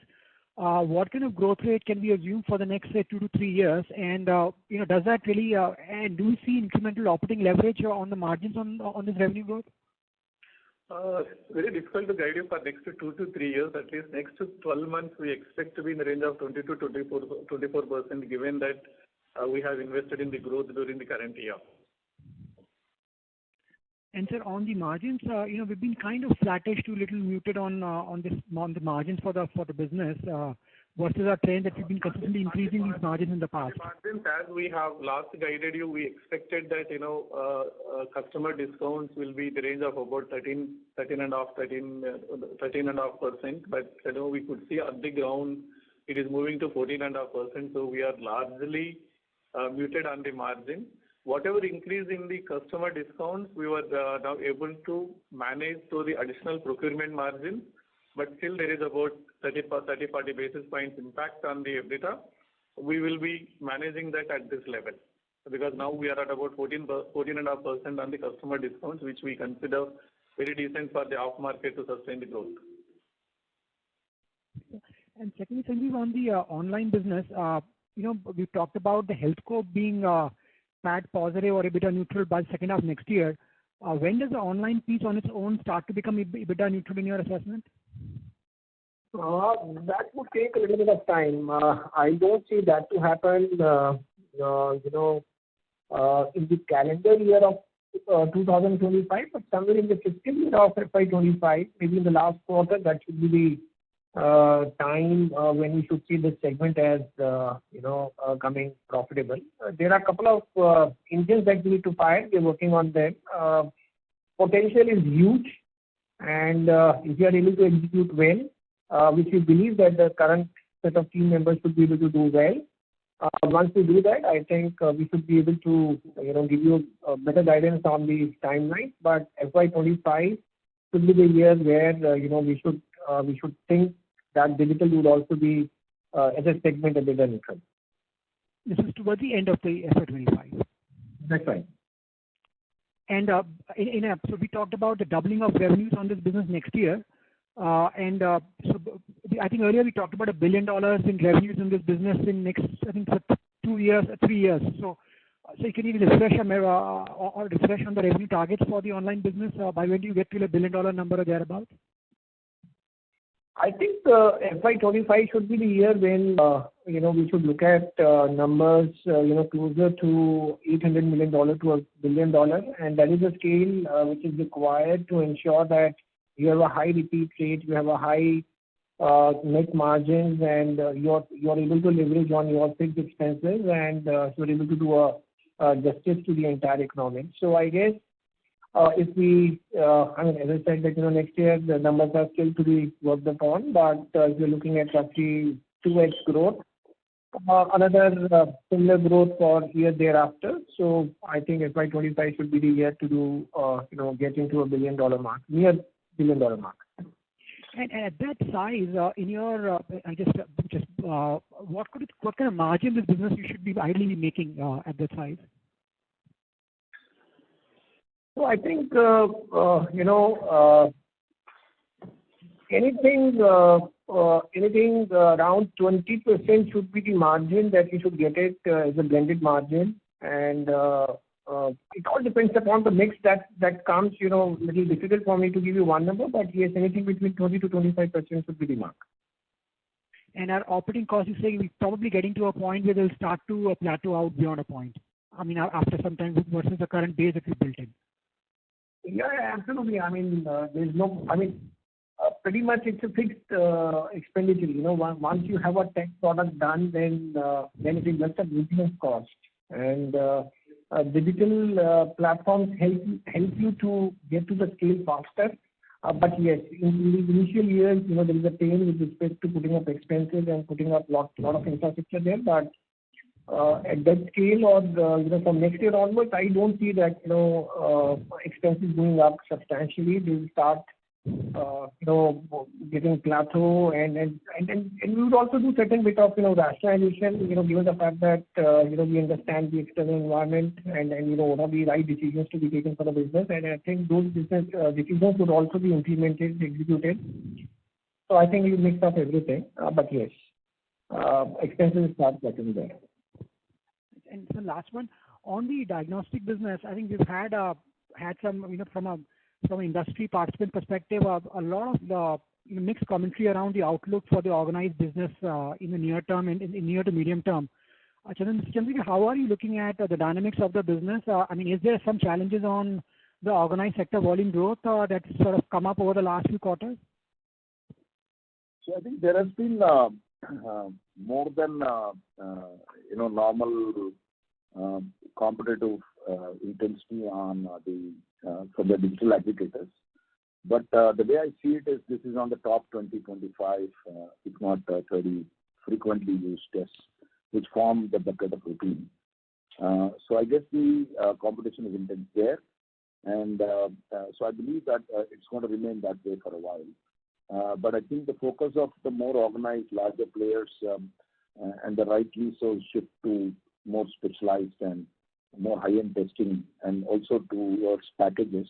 what kind of growth rate can we assume for the next, say, 2 to 3 years? And, does that really, and do we see incremental operating leverage on the margins on this revenue growth? It's very difficult to guide you for next 2 to 3 years. At least next 12 months, we expect to be in the range of 20 to 24%, given that we have invested in the growth during the current year. And sir, on the margins, we've been kind of flattish to little muted on the margins for the business. What is our trend that we've been consistently increasing these margins in the past? Margins, as we have last guided you, we expected that customer discounts will be in the range of about 13.5%. But we could see on the ground it is moving to 14.5%. So we are largely muted on the margin. Whatever increase in the customer discounts, we were now able to manage through the additional procurement margin but still there is about 30-40 basis points impact on the EBITDA. We will be managing that at this level because now we are at about 14.5% on the customer discounts, which we consider very decent for the off market to sustain the growth. And secondly, Sanjeev, on the online business, we talked about the healthco being PAT positive or EBITDA neutral by the second half next year. When does the online piece on its own start to become EBITDA neutral in your assessment? That would take a little bit of time. I don't see that to happen, in the calendar year of 2025, but somewhere in the fiscal year of FY25, maybe in the last quarter, that should be the time when we should see this segment as, coming profitable. There are a couple of engines that we need to fire. We're working on them. Potential is huge, and if we are able to execute well, which we believe that the current set of team members should be able to do well. Once we do that, I think we should be able to, give you better guidance on the timeline. But FY25 should be the year where, we should think that digital would also be as a segment EBITDA neutral. This is towards the end of the FY25. That's right. And so we talked about the doubling of revenues on this business next year. So I think earlier we talked about $1 billion in revenues in this business in next, I think, for 3 years. So can you refresh on the revenue targets for the online business? By when do you get to a $1 billion number or thereabouts? I think FY25 should be the year when, we should look at numbers, closer to $800 million to $1 billion. And that is a scale which is required to ensure that you have a high repeat rate, you have a high net margins, and you're able to leverage on your fixed expenses, and you're able to do justice to the entire economics. So I guess if we, as I said, that next year the numbers are still to be worked upon, but if you're looking at roughly 2x growth, another similar growth for year thereafter. So I think FY25 should be the year to do, get into $1 billion mark, near $1 billion mark. And at that size, in your, what kind of margin this business you should be ideally making at that size? So I think, anything around 20% should be the margin that we should get it as a blended margin. And it all depends upon the mix that comes, little difficult for me to give you one number, but yes, anything between 20 to 25% should be the mark. And our operating costs, you say we're probably getting to a point where they'll start to plateau out beyond a point. I mean, after some time versus the current base that we built in. Yeah, absolutely. I mean, pretty much it's a fixed expenditure. Once you have a tech product done, then it is just a maintenance cost. And digital platforms help you to get to the scale faster. But yes, in the initial years, there is a pain with respect to putting up expenses and putting up lot of infrastructure there. But at that scale or from next year onwards, I don't see that expenses going up substantially. They will start getting plateau, and we would also do certain bit of rationalization. Given the fact that we understand the external environment and what are the right decisions to be taken for the business, and I think those business decisions would also be implemented, executed. So I think we mix up everything. But yes, expenses start getting there. And the last one, on the diagnostic business, I think we've had some, from an industry participant perspective, a lot of the mixed commentary around the outlook for the organized business in the near term and in near to medium term. Chandrika, how are you looking at the dynamics of the business? I mean, is there some challenges on the organized sector volume growth that's sort of come up over the last few quarters? So I think there has been more than normal competitive intensity on from the digital aggregators. But the way I see it is this is on the top 20, 25, if not 30 frequently used tests, which form the bucket of routine. So I guess the competition is intense there. And so I believe that it's going to remain that way for a while. But I think the focus of the more organized, larger players and the right resource shift to more specialized and more high-end testing and also towards packages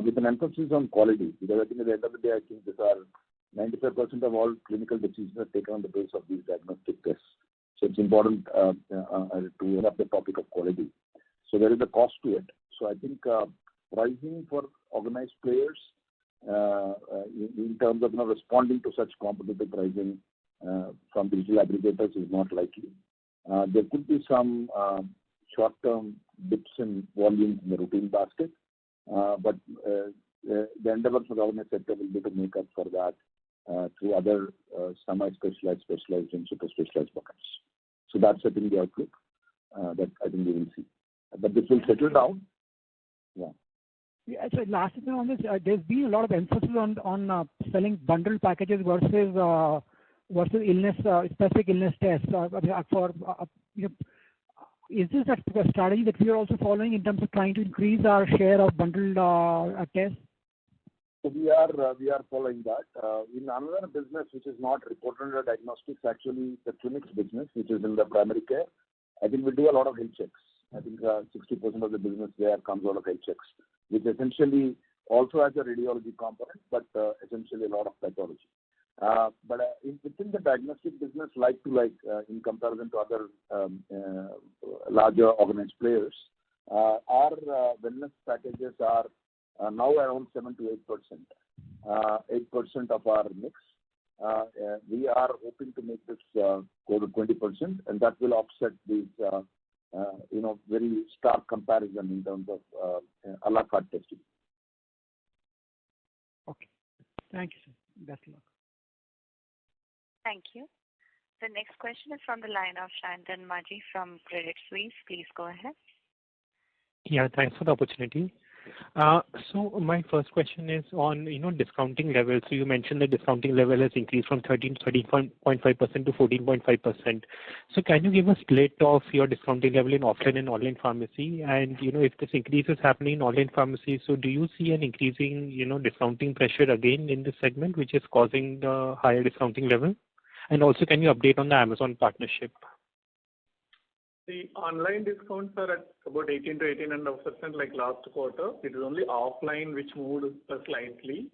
with an emphasis on quality. Because I think at the end of the day, I think these are 95% of all clinical decisions are taken on the basis of these diagnostic tests. So it's important to open up the topic of quality. So there is a cost to it. So I think pricing for organized players in terms of responding to such competitive pricing from digital aggregators is not likely. There could be some short-term dips in volumes in the routine basket, but the endeavor for the organized sector will be to make up for that through other semi-specialized, specialized, and super specialized buckets. So that's, I think, the outlook that I think we will see. But this will settle down. Yeah. Yeah, so last thing on this, there's been a lot of emphasis on selling bundled packages versus illness specific illness tests. Is this a strategy that we are also following in terms of trying to increase our share of bundled tests? So we are following that. In another business which is not reported under diagnostics, actually the clinics business, which is in the primary care, I think we do a lot of health checks. I think 60% of the business there comes out of health checks, which essentially also has a radiology component, but essentially a lot of pathology. But within the diagnostic business, like in comparison to other larger organized players, our wellness packages are now around 7 to 8%, 8% of our mix. We are hoping to make this go to 20%, and that will offset these very stark comparison in terms of a la carte testing. Okay. Thank you, sir. Best of luck. Thank you. The next question is from the line of Shantan Maji from Credit Suisse. Please go ahead. Yeah, thanks for the opportunity. So my first question is on discounting levels. So you mentioned the discounting level has increased from 13.5% to 14.5%. So can you give a split of your discounting level in offline and online pharmacy? And if this increase is happening in online pharmacy, so do you see an increasing discounting pressure again in this segment, which is causing the higher discounting level? And also, can you update on the Amazon partnership? The online discounts are at about 18 to 18.5% like last quarter. It is only offline which moved slightly.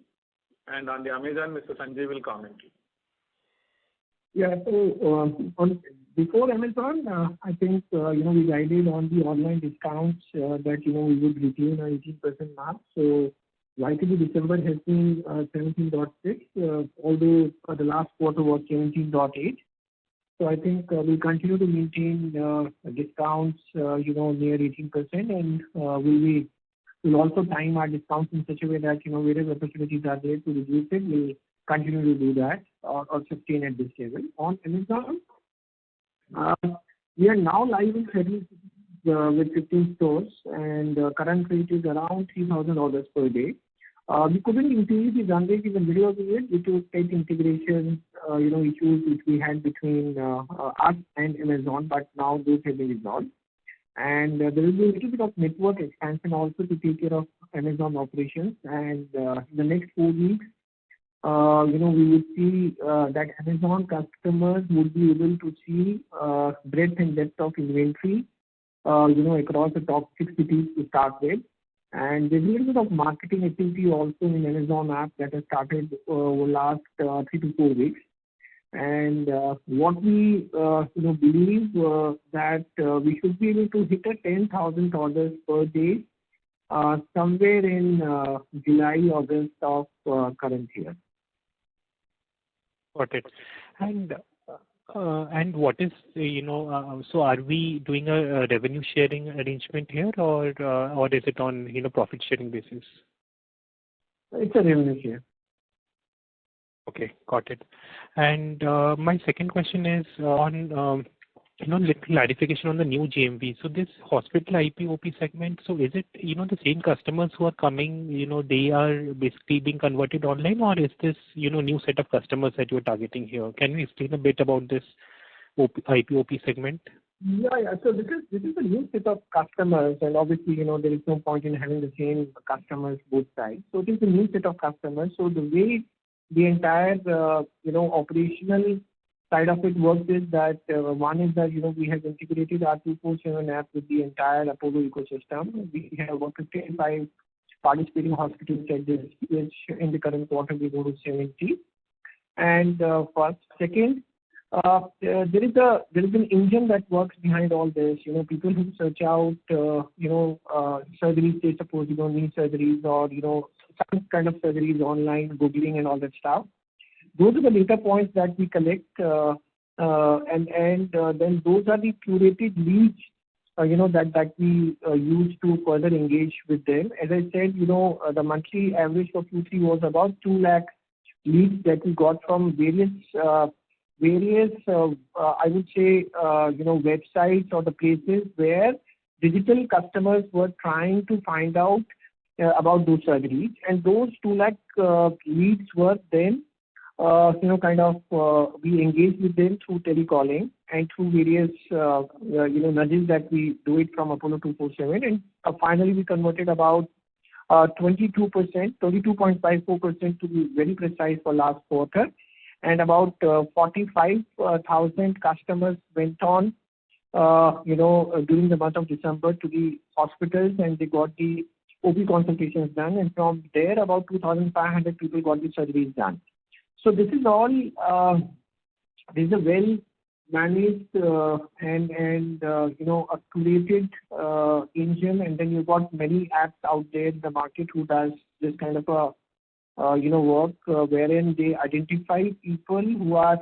And on the Amazon, Mr. Sanjay will comment. Yeah, so before Amazon, I think, we guided on the online discounts that, we would retain an 18% mark. So YTD December has been 17.6, although the last quarter was 17.8. So I think we'll continue to maintain discounts, near 18%, and we'll also time our discounts in such a way that, wherever opportunities are there to reduce it, we'll continue to do that or sustain at this level. On Amazon, we are now live in 30 cities with 15 stores, and current rate is around 3,000 orders per day. We couldn't increase the run rate in the middle of the year due to tight integration, issues which we had between us and Amazon, but now those have been resolved. And there will be a little bit of network expansion also to take care of Amazon operations. And in the next 4 weeks, we would see that Amazon customers would be able to see breadth and depth of inventory, across the top 6 cities to start with. And there's a little bit of marketing activity also in Amazon app that has started over the last 3 to 4 weeks. And what we believe that we should be able to hit a 10,000 orders per day somewhere in July, August of current year. Got it. And what is, so are we doing a revenue sharing arrangement here, or is it on, profit sharing basis? It's a revenue share. Okay, got it. And my second question is on, little clarification on the new GMV. So this hospital IPOP segment, so is it, the same customers who are coming, they are basically being converted online, or is this, new set of customers that you're targeting here? Can you explain a bit about this IPOP segment? Yeah. So this is a new set of customers, and obviously, there is no point in having the same customers both sides. So it is a new set of customers. So the way the entire, operational side of it works is that one is that, we have integrated our 247 app with the entire Apollo ecosystem. We have about 55 participating hospitals at this, which in the current quarter we go to 70. And first, second, there is an engine that works behind all this. People who search out, surgeries, they suppose knee surgeries or some kind of surgeries online, googling and all that stuff. Those are the data points that we collect, and then those are the curated leads, that we use to further engage with them. As I said, the monthly average for Q3 was about 2 lakh leads that we got from various, I would say, websites or the places where digital customers were trying to find out about those surgeries. And those 2 lakh leads were then, we engaged with them through telecalling and through various, nudges that we do it from Apollo 247. And finally, we converted about 22%, 22.54% to be very precise for last quarter. And about 45,000 customers went on, during the month of December to the hospitals, and they got the OP consultations done. And from there, about 2,500 people got the surgeries done. So this is all, this is a well-managed and a curated engine. And then you've got many apps out there in the market who does this kind of work, wherein they identify people who are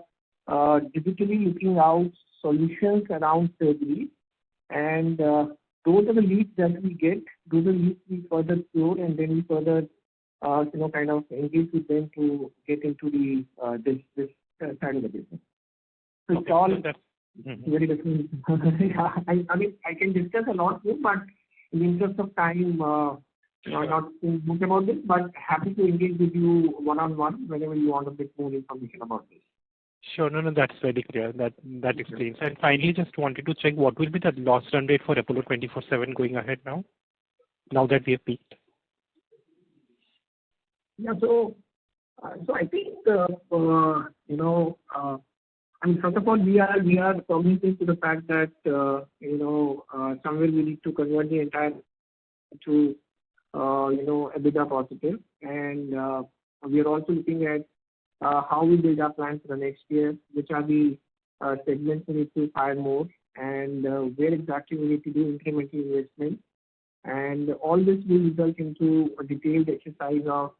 digitally looking out solutions around surgery. And those are the leads that we get. Those are leads we further explore, and then we further engage with them to get into the this side of the business. So it's all very different. I can discuss a lot more, but in the interest of time, not much about this, but happy to engage with you one-on-one whenever you want a bit more information about this. Sure. No, that's very clear. That explains. And finally, just wanted to check what will be the loss run rate for Apollo 24/7 going ahead now that we have peaked. Yeah, so I think, first of all, we are cognizant to the fact that, somewhere we need to convert the entire to, EBITDA positive. And we are also looking at how we build our plans for the next year, which are the segments we need to hire more, and where exactly we need to do incremental investment. And all this will result into a detailed exercise of,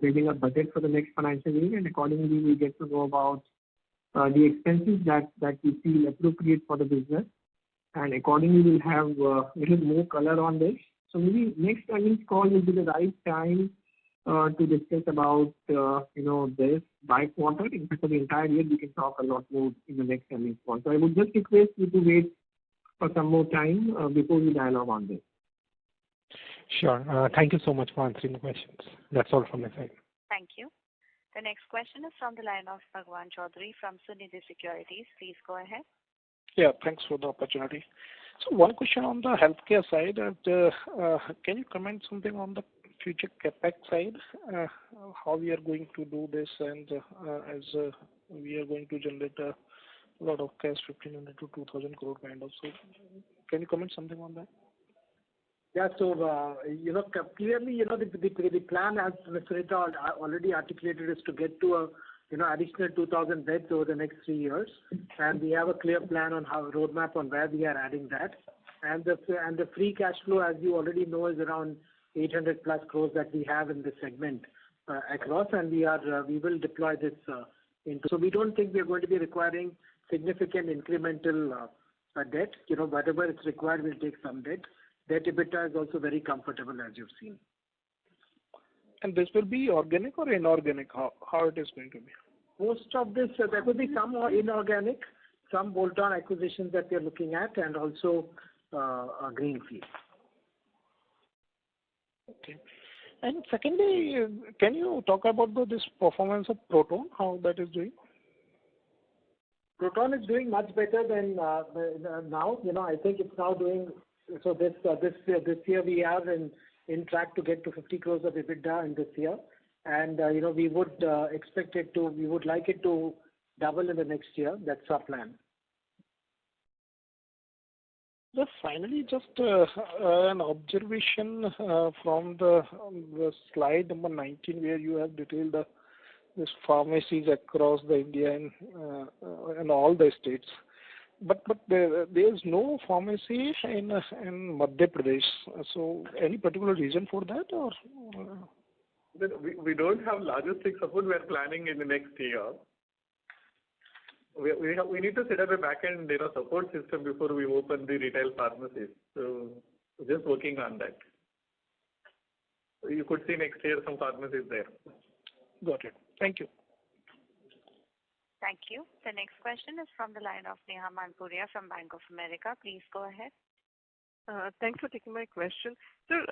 building a budget for the next financial year, and accordingly we get to know about the expenses that we feel appropriate for the business, and accordingly we'll have a little more color on this. So maybe next earnings call will be the right time to discuss about this by quarter. In fact, for the entire year, we can talk a lot more in the next earnings call. So I would just request you to wait for some more time before we dialogue on this. Sure. Thank you so much for answering the questions. That's all from my side. Thank you. The next question is from the line of Bhagwan Chaudhary from Sunidhi Securities. Please go ahead. Yeah, thanks for the opportunity. So one question on the healthcare side. Can you comment something on the future capex side? How we are going to do this, and as we are going to generate a lot of cash, 1,500 to 2,000 crore kind of. So can you comment something on that? Yeah, so, clearly, the plan, as Mr. Rita already articulated, is to get to a, additional 2,000 beds over the next 3 years. And we have a clear plan on how, roadmap on where we are adding that. And the free cash flow, as you already know, is around 800 plus crores that we have in this segment across, and we will deploy this into. So we don't think we are going to be requiring significant incremental debt. Whatever is required, we'll take some debt. Debt EBITDA is also very comfortable, as you've seen. And this will be organic or inorganic? How it is going to be? Most of this, there will be some inorganic, some bolt-on acquisitions that we are looking at, and also a greenfield. Okay. And secondly, can you talk about this performance of Proton, how that is doing? Proton is doing much better than now. I think it's now doing. So this year we are in track to get to 50 crores of EBITDA in this year, and we would we would like it to double in the next year. That's our plan. Just finally, just an observation from the slide number 19, where you have detailed this pharmacies across the India and all the states. But there is no pharmacy in Madhya Pradesh. So any particular reason for that, or? We don't have logistic support. We are planning in the next year. We need to set up a back-end support system before we open the retail pharmacies. So just working on that. You could see next year some pharmacies there. Got it. Thank you. Thank you. The next question is from the line of Neha Manpuria from Bank of America. Please go ahead. Thanks for taking my question. Sir,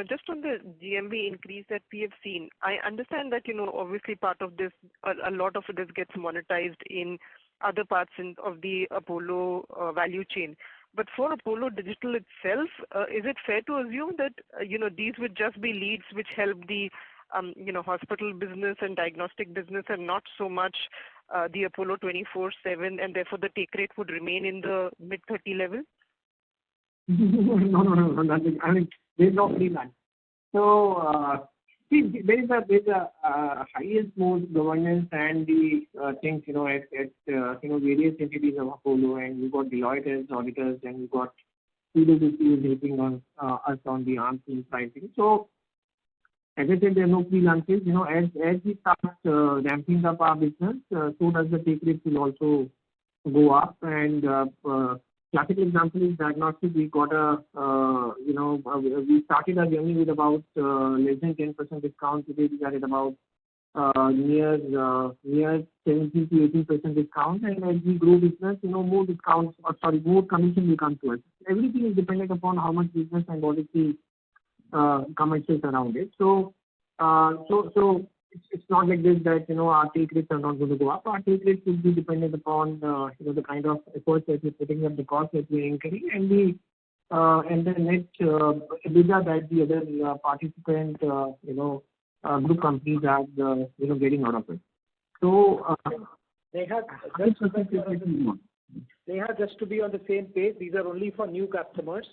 just on the GMV increase that we have seen, I understand that, obviously part of this, a lot of it gets monetized in other parts of the Apollo value chain. But for Apollo Digital itself, is it fair to assume that, these would just be leads which help the, hospital business and diagnostic business, and not so much the Apollo 24/7, and therefore the take rate would remain in the mid-30 level? No, nothing. I mean, there's no freelance. So, see, there's a highest most governance and the things, at various entities of Apollo, and we've got Deloitte as auditors, and we've got PwC is helping on us on the arm's length pricing. So, as I said, there are no freelances. As we start ramping up our business, so does the take rate will also go up. And classical example is diagnostic. We got we started our journey with about less than 10% discount. Today we are at about near 17 to 18% discount. And as we grow business, more discounts, more commission will come to us. Everything is dependent upon how much business and what is the commercials around it. So it's not like this that our take rates are not going to go up. Our take rates will be dependent upon the kind of efforts that we're putting up, the cost that we're incurring, and the net EBITDA that the other participant group companies are getting out of it. So they have just to be on the same page. These are only for new customers.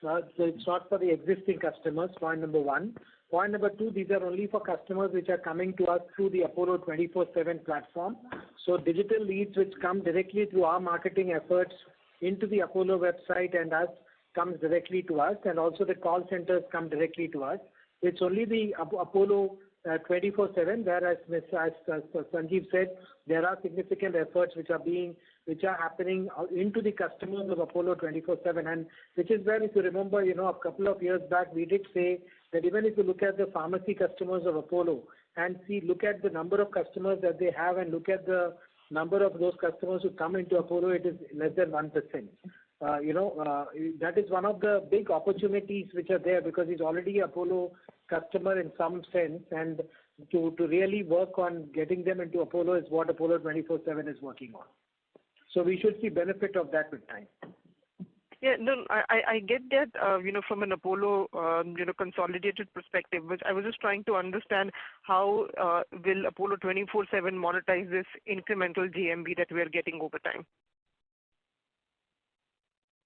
So it's not for the existing customers, point number one. Point number two, these are only for customers which are coming to us through the Apollo 24/7 platform. So digital leads which come directly through our marketing efforts into the Apollo website and us comes directly to us, and also the call centers come directly to us. It's only the Apollo 24/7, whereas as Sanjeev said, there are significant efforts which are happening into the customers of Apollo 24/7, and which is where, if you remember, a couple of years back, we did say that even if you look at the pharmacy customers of Apollo and look at the number of customers that they have and look at the number of those customers who come into Apollo, it is less than 1%. That is one of the big opportunities which are there, because he's already an Apollo customer in some sense, and to really work on getting them into Apollo is what Apollo 24/7 is working on. So we should see benefit of that with time. Yeah, no, I get that, from an Apollo, consolidated perspective, but I was just trying to understand how will Apollo 24/7 monetize this incremental GMV that we are getting over time.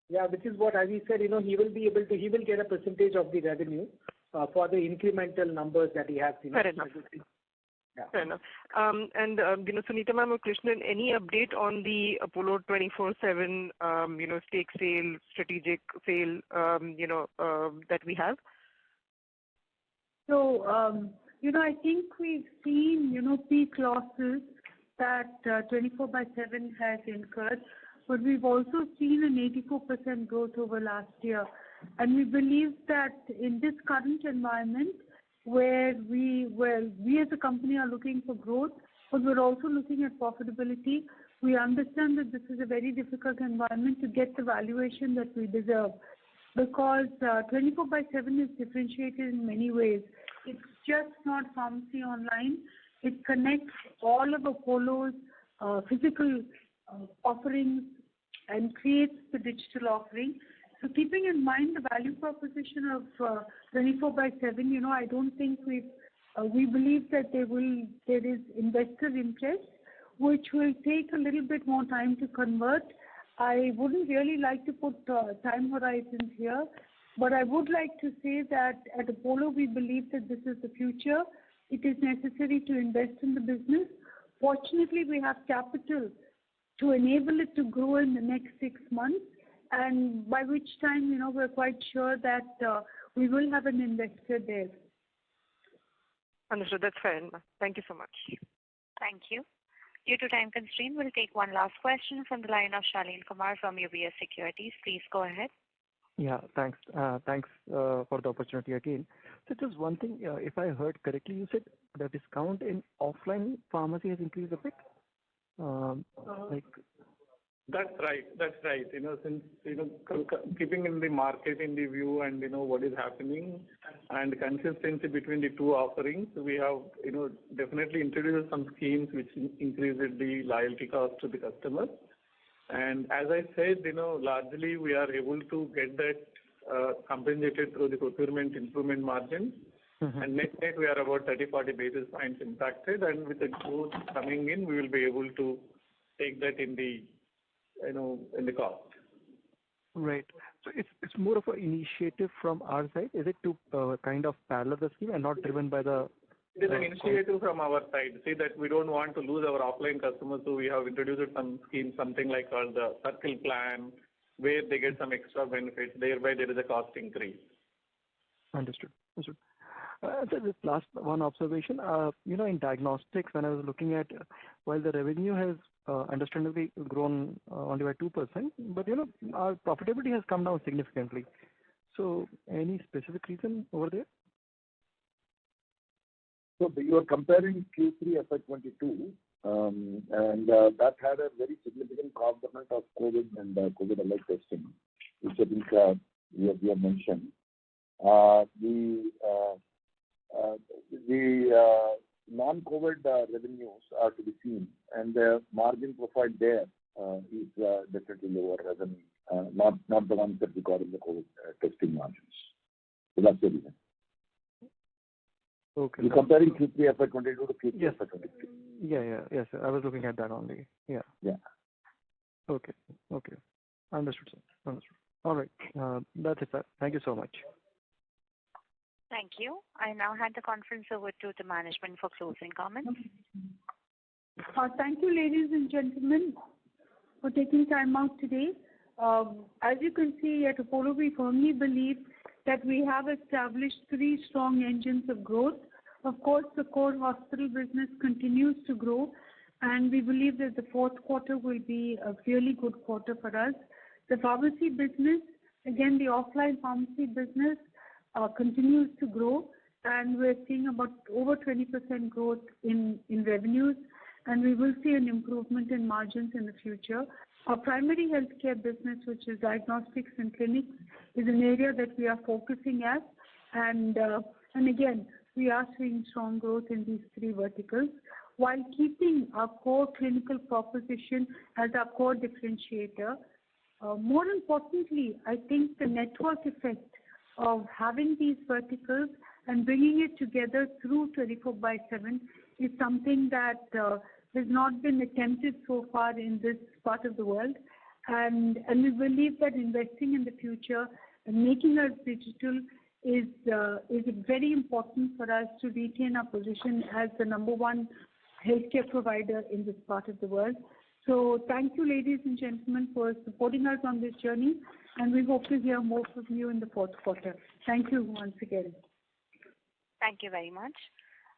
Yeah, which is what, as he said, he will get a percentage of the revenue for the incremental numbers that he has. Fair enough. Yeah. Fair enough. And Sunita ma'am or Krishnan, any update on the Apollo 24/7, stake sale, strategic sale, that we have? So, I think we've seen, peak losses that 24/7 has incurred, but we've also seen an 84% growth over last year. And we believe that in this current environment, where we as a company are looking for growth, but we're also looking at profitability, we understand that this is a very difficult environment to get the valuation that we deserve. Because 24/7 is differentiated in many ways. It's just not pharmacy online. It connects all of Apollo's physical offerings and creates the digital offering. So keeping in mind the value proposition of 24/7, I don't think we've We believe that there is investor interest, which will take a little bit more time to convert. I wouldn't really like to put time horizons here, but I would like to say that at Apollo, we believe that this is the future. It is necessary to invest in the business. Fortunately, we have capital to enable it to grow in the next 6 months, and by which time, we're quite sure that we will have an investor there. Understood. That's fair enough. Thank you so much. Thank you. Due to time constraint, we'll take one last question from the line of Shalin Kumar from UBS Securities. Please go ahead. Yeah, thanks. Thanks for the opportunity again. So just one thing, if I heard correctly, you said the discount in offline pharmacy has increased a bit? That's right. Since, keeping in the market in the view and, what is happening and consistency between the two offerings, we have, definitely introduced some schemes which increases the loyalty cost to the customers. And as I said, largely we are able to get that compensated through the procurement improvement margin. Mm-hmm. And net we are about 30-40 basis points impacted, and with the growth coming in, we will be able to take that in the in the cost. Right. So it's more of an initiative from our side. Is it to kind of parallel the scheme and not driven by the? It is an initiative from our side. See that we don't want to lose our offline customers, so we have introduced some schemes, something like called the circle plan, where they get some extra benefits. Thereby, there is a cost increase. Understood. So this last one observation, in diagnostics, when I was looking at, while the revenue has understandably grown only by 2%, but our profitability has come down significantly. So any specific reason over there? So you are comparing Q3 FY22, and that had a very significant component of COVID and COVID-alert testing, which I think we have mentioned. The non-COVID revenues are to be seen, and the margin profile there is definitely lower than not the ones that we got in the COVID testing margins. So that's the reason. Okay. You're comparing Q3 FY22 to Q3 yes. FY23. Yes, sir. I was looking at that only. Yeah. Okay. Understood, sir. Understood. All right. That's it, sir. Thank you so much. Thank you. I now hand the conference over to the management for closing comments. Thank you, ladies and gentlemen, for taking time out today. As you can see at Apollo, we firmly believe that we have established 3 strong engines of growth. Of course, the core hospital business continues to grow, and we believe that the fourth quarter will be a really good quarter for us. The pharmacy business, again, the offline pharmacy business, continues to grow, and we're seeing about over 20% growth in revenues, and we will see an improvement in margins in the future. Our primary healthcare business, which is diagnostics and clinics, is an area that we are focusing at, and again, we are seeing strong growth in these 3 verticals, while keeping our core clinical proposition as our core differentiator. More importantly, I think the network effect of having these verticals and bringing it together through 24/7 is something that has not been attempted so far in this part of the world. And we believe that investing in the future and making us digital is very important for us to retain our position as the number 1 healthcare provider in this part of the world. So thank you, ladies and gentlemen, for supporting us on this journey, and we hope to hear more from you in the fourth quarter. Thank you once again. Thank you very much.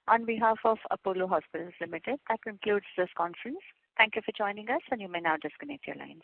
On behalf of Apollo Hospitals Limited, that concludes this conference. Thank you for joining us, and you may now disconnect your lines.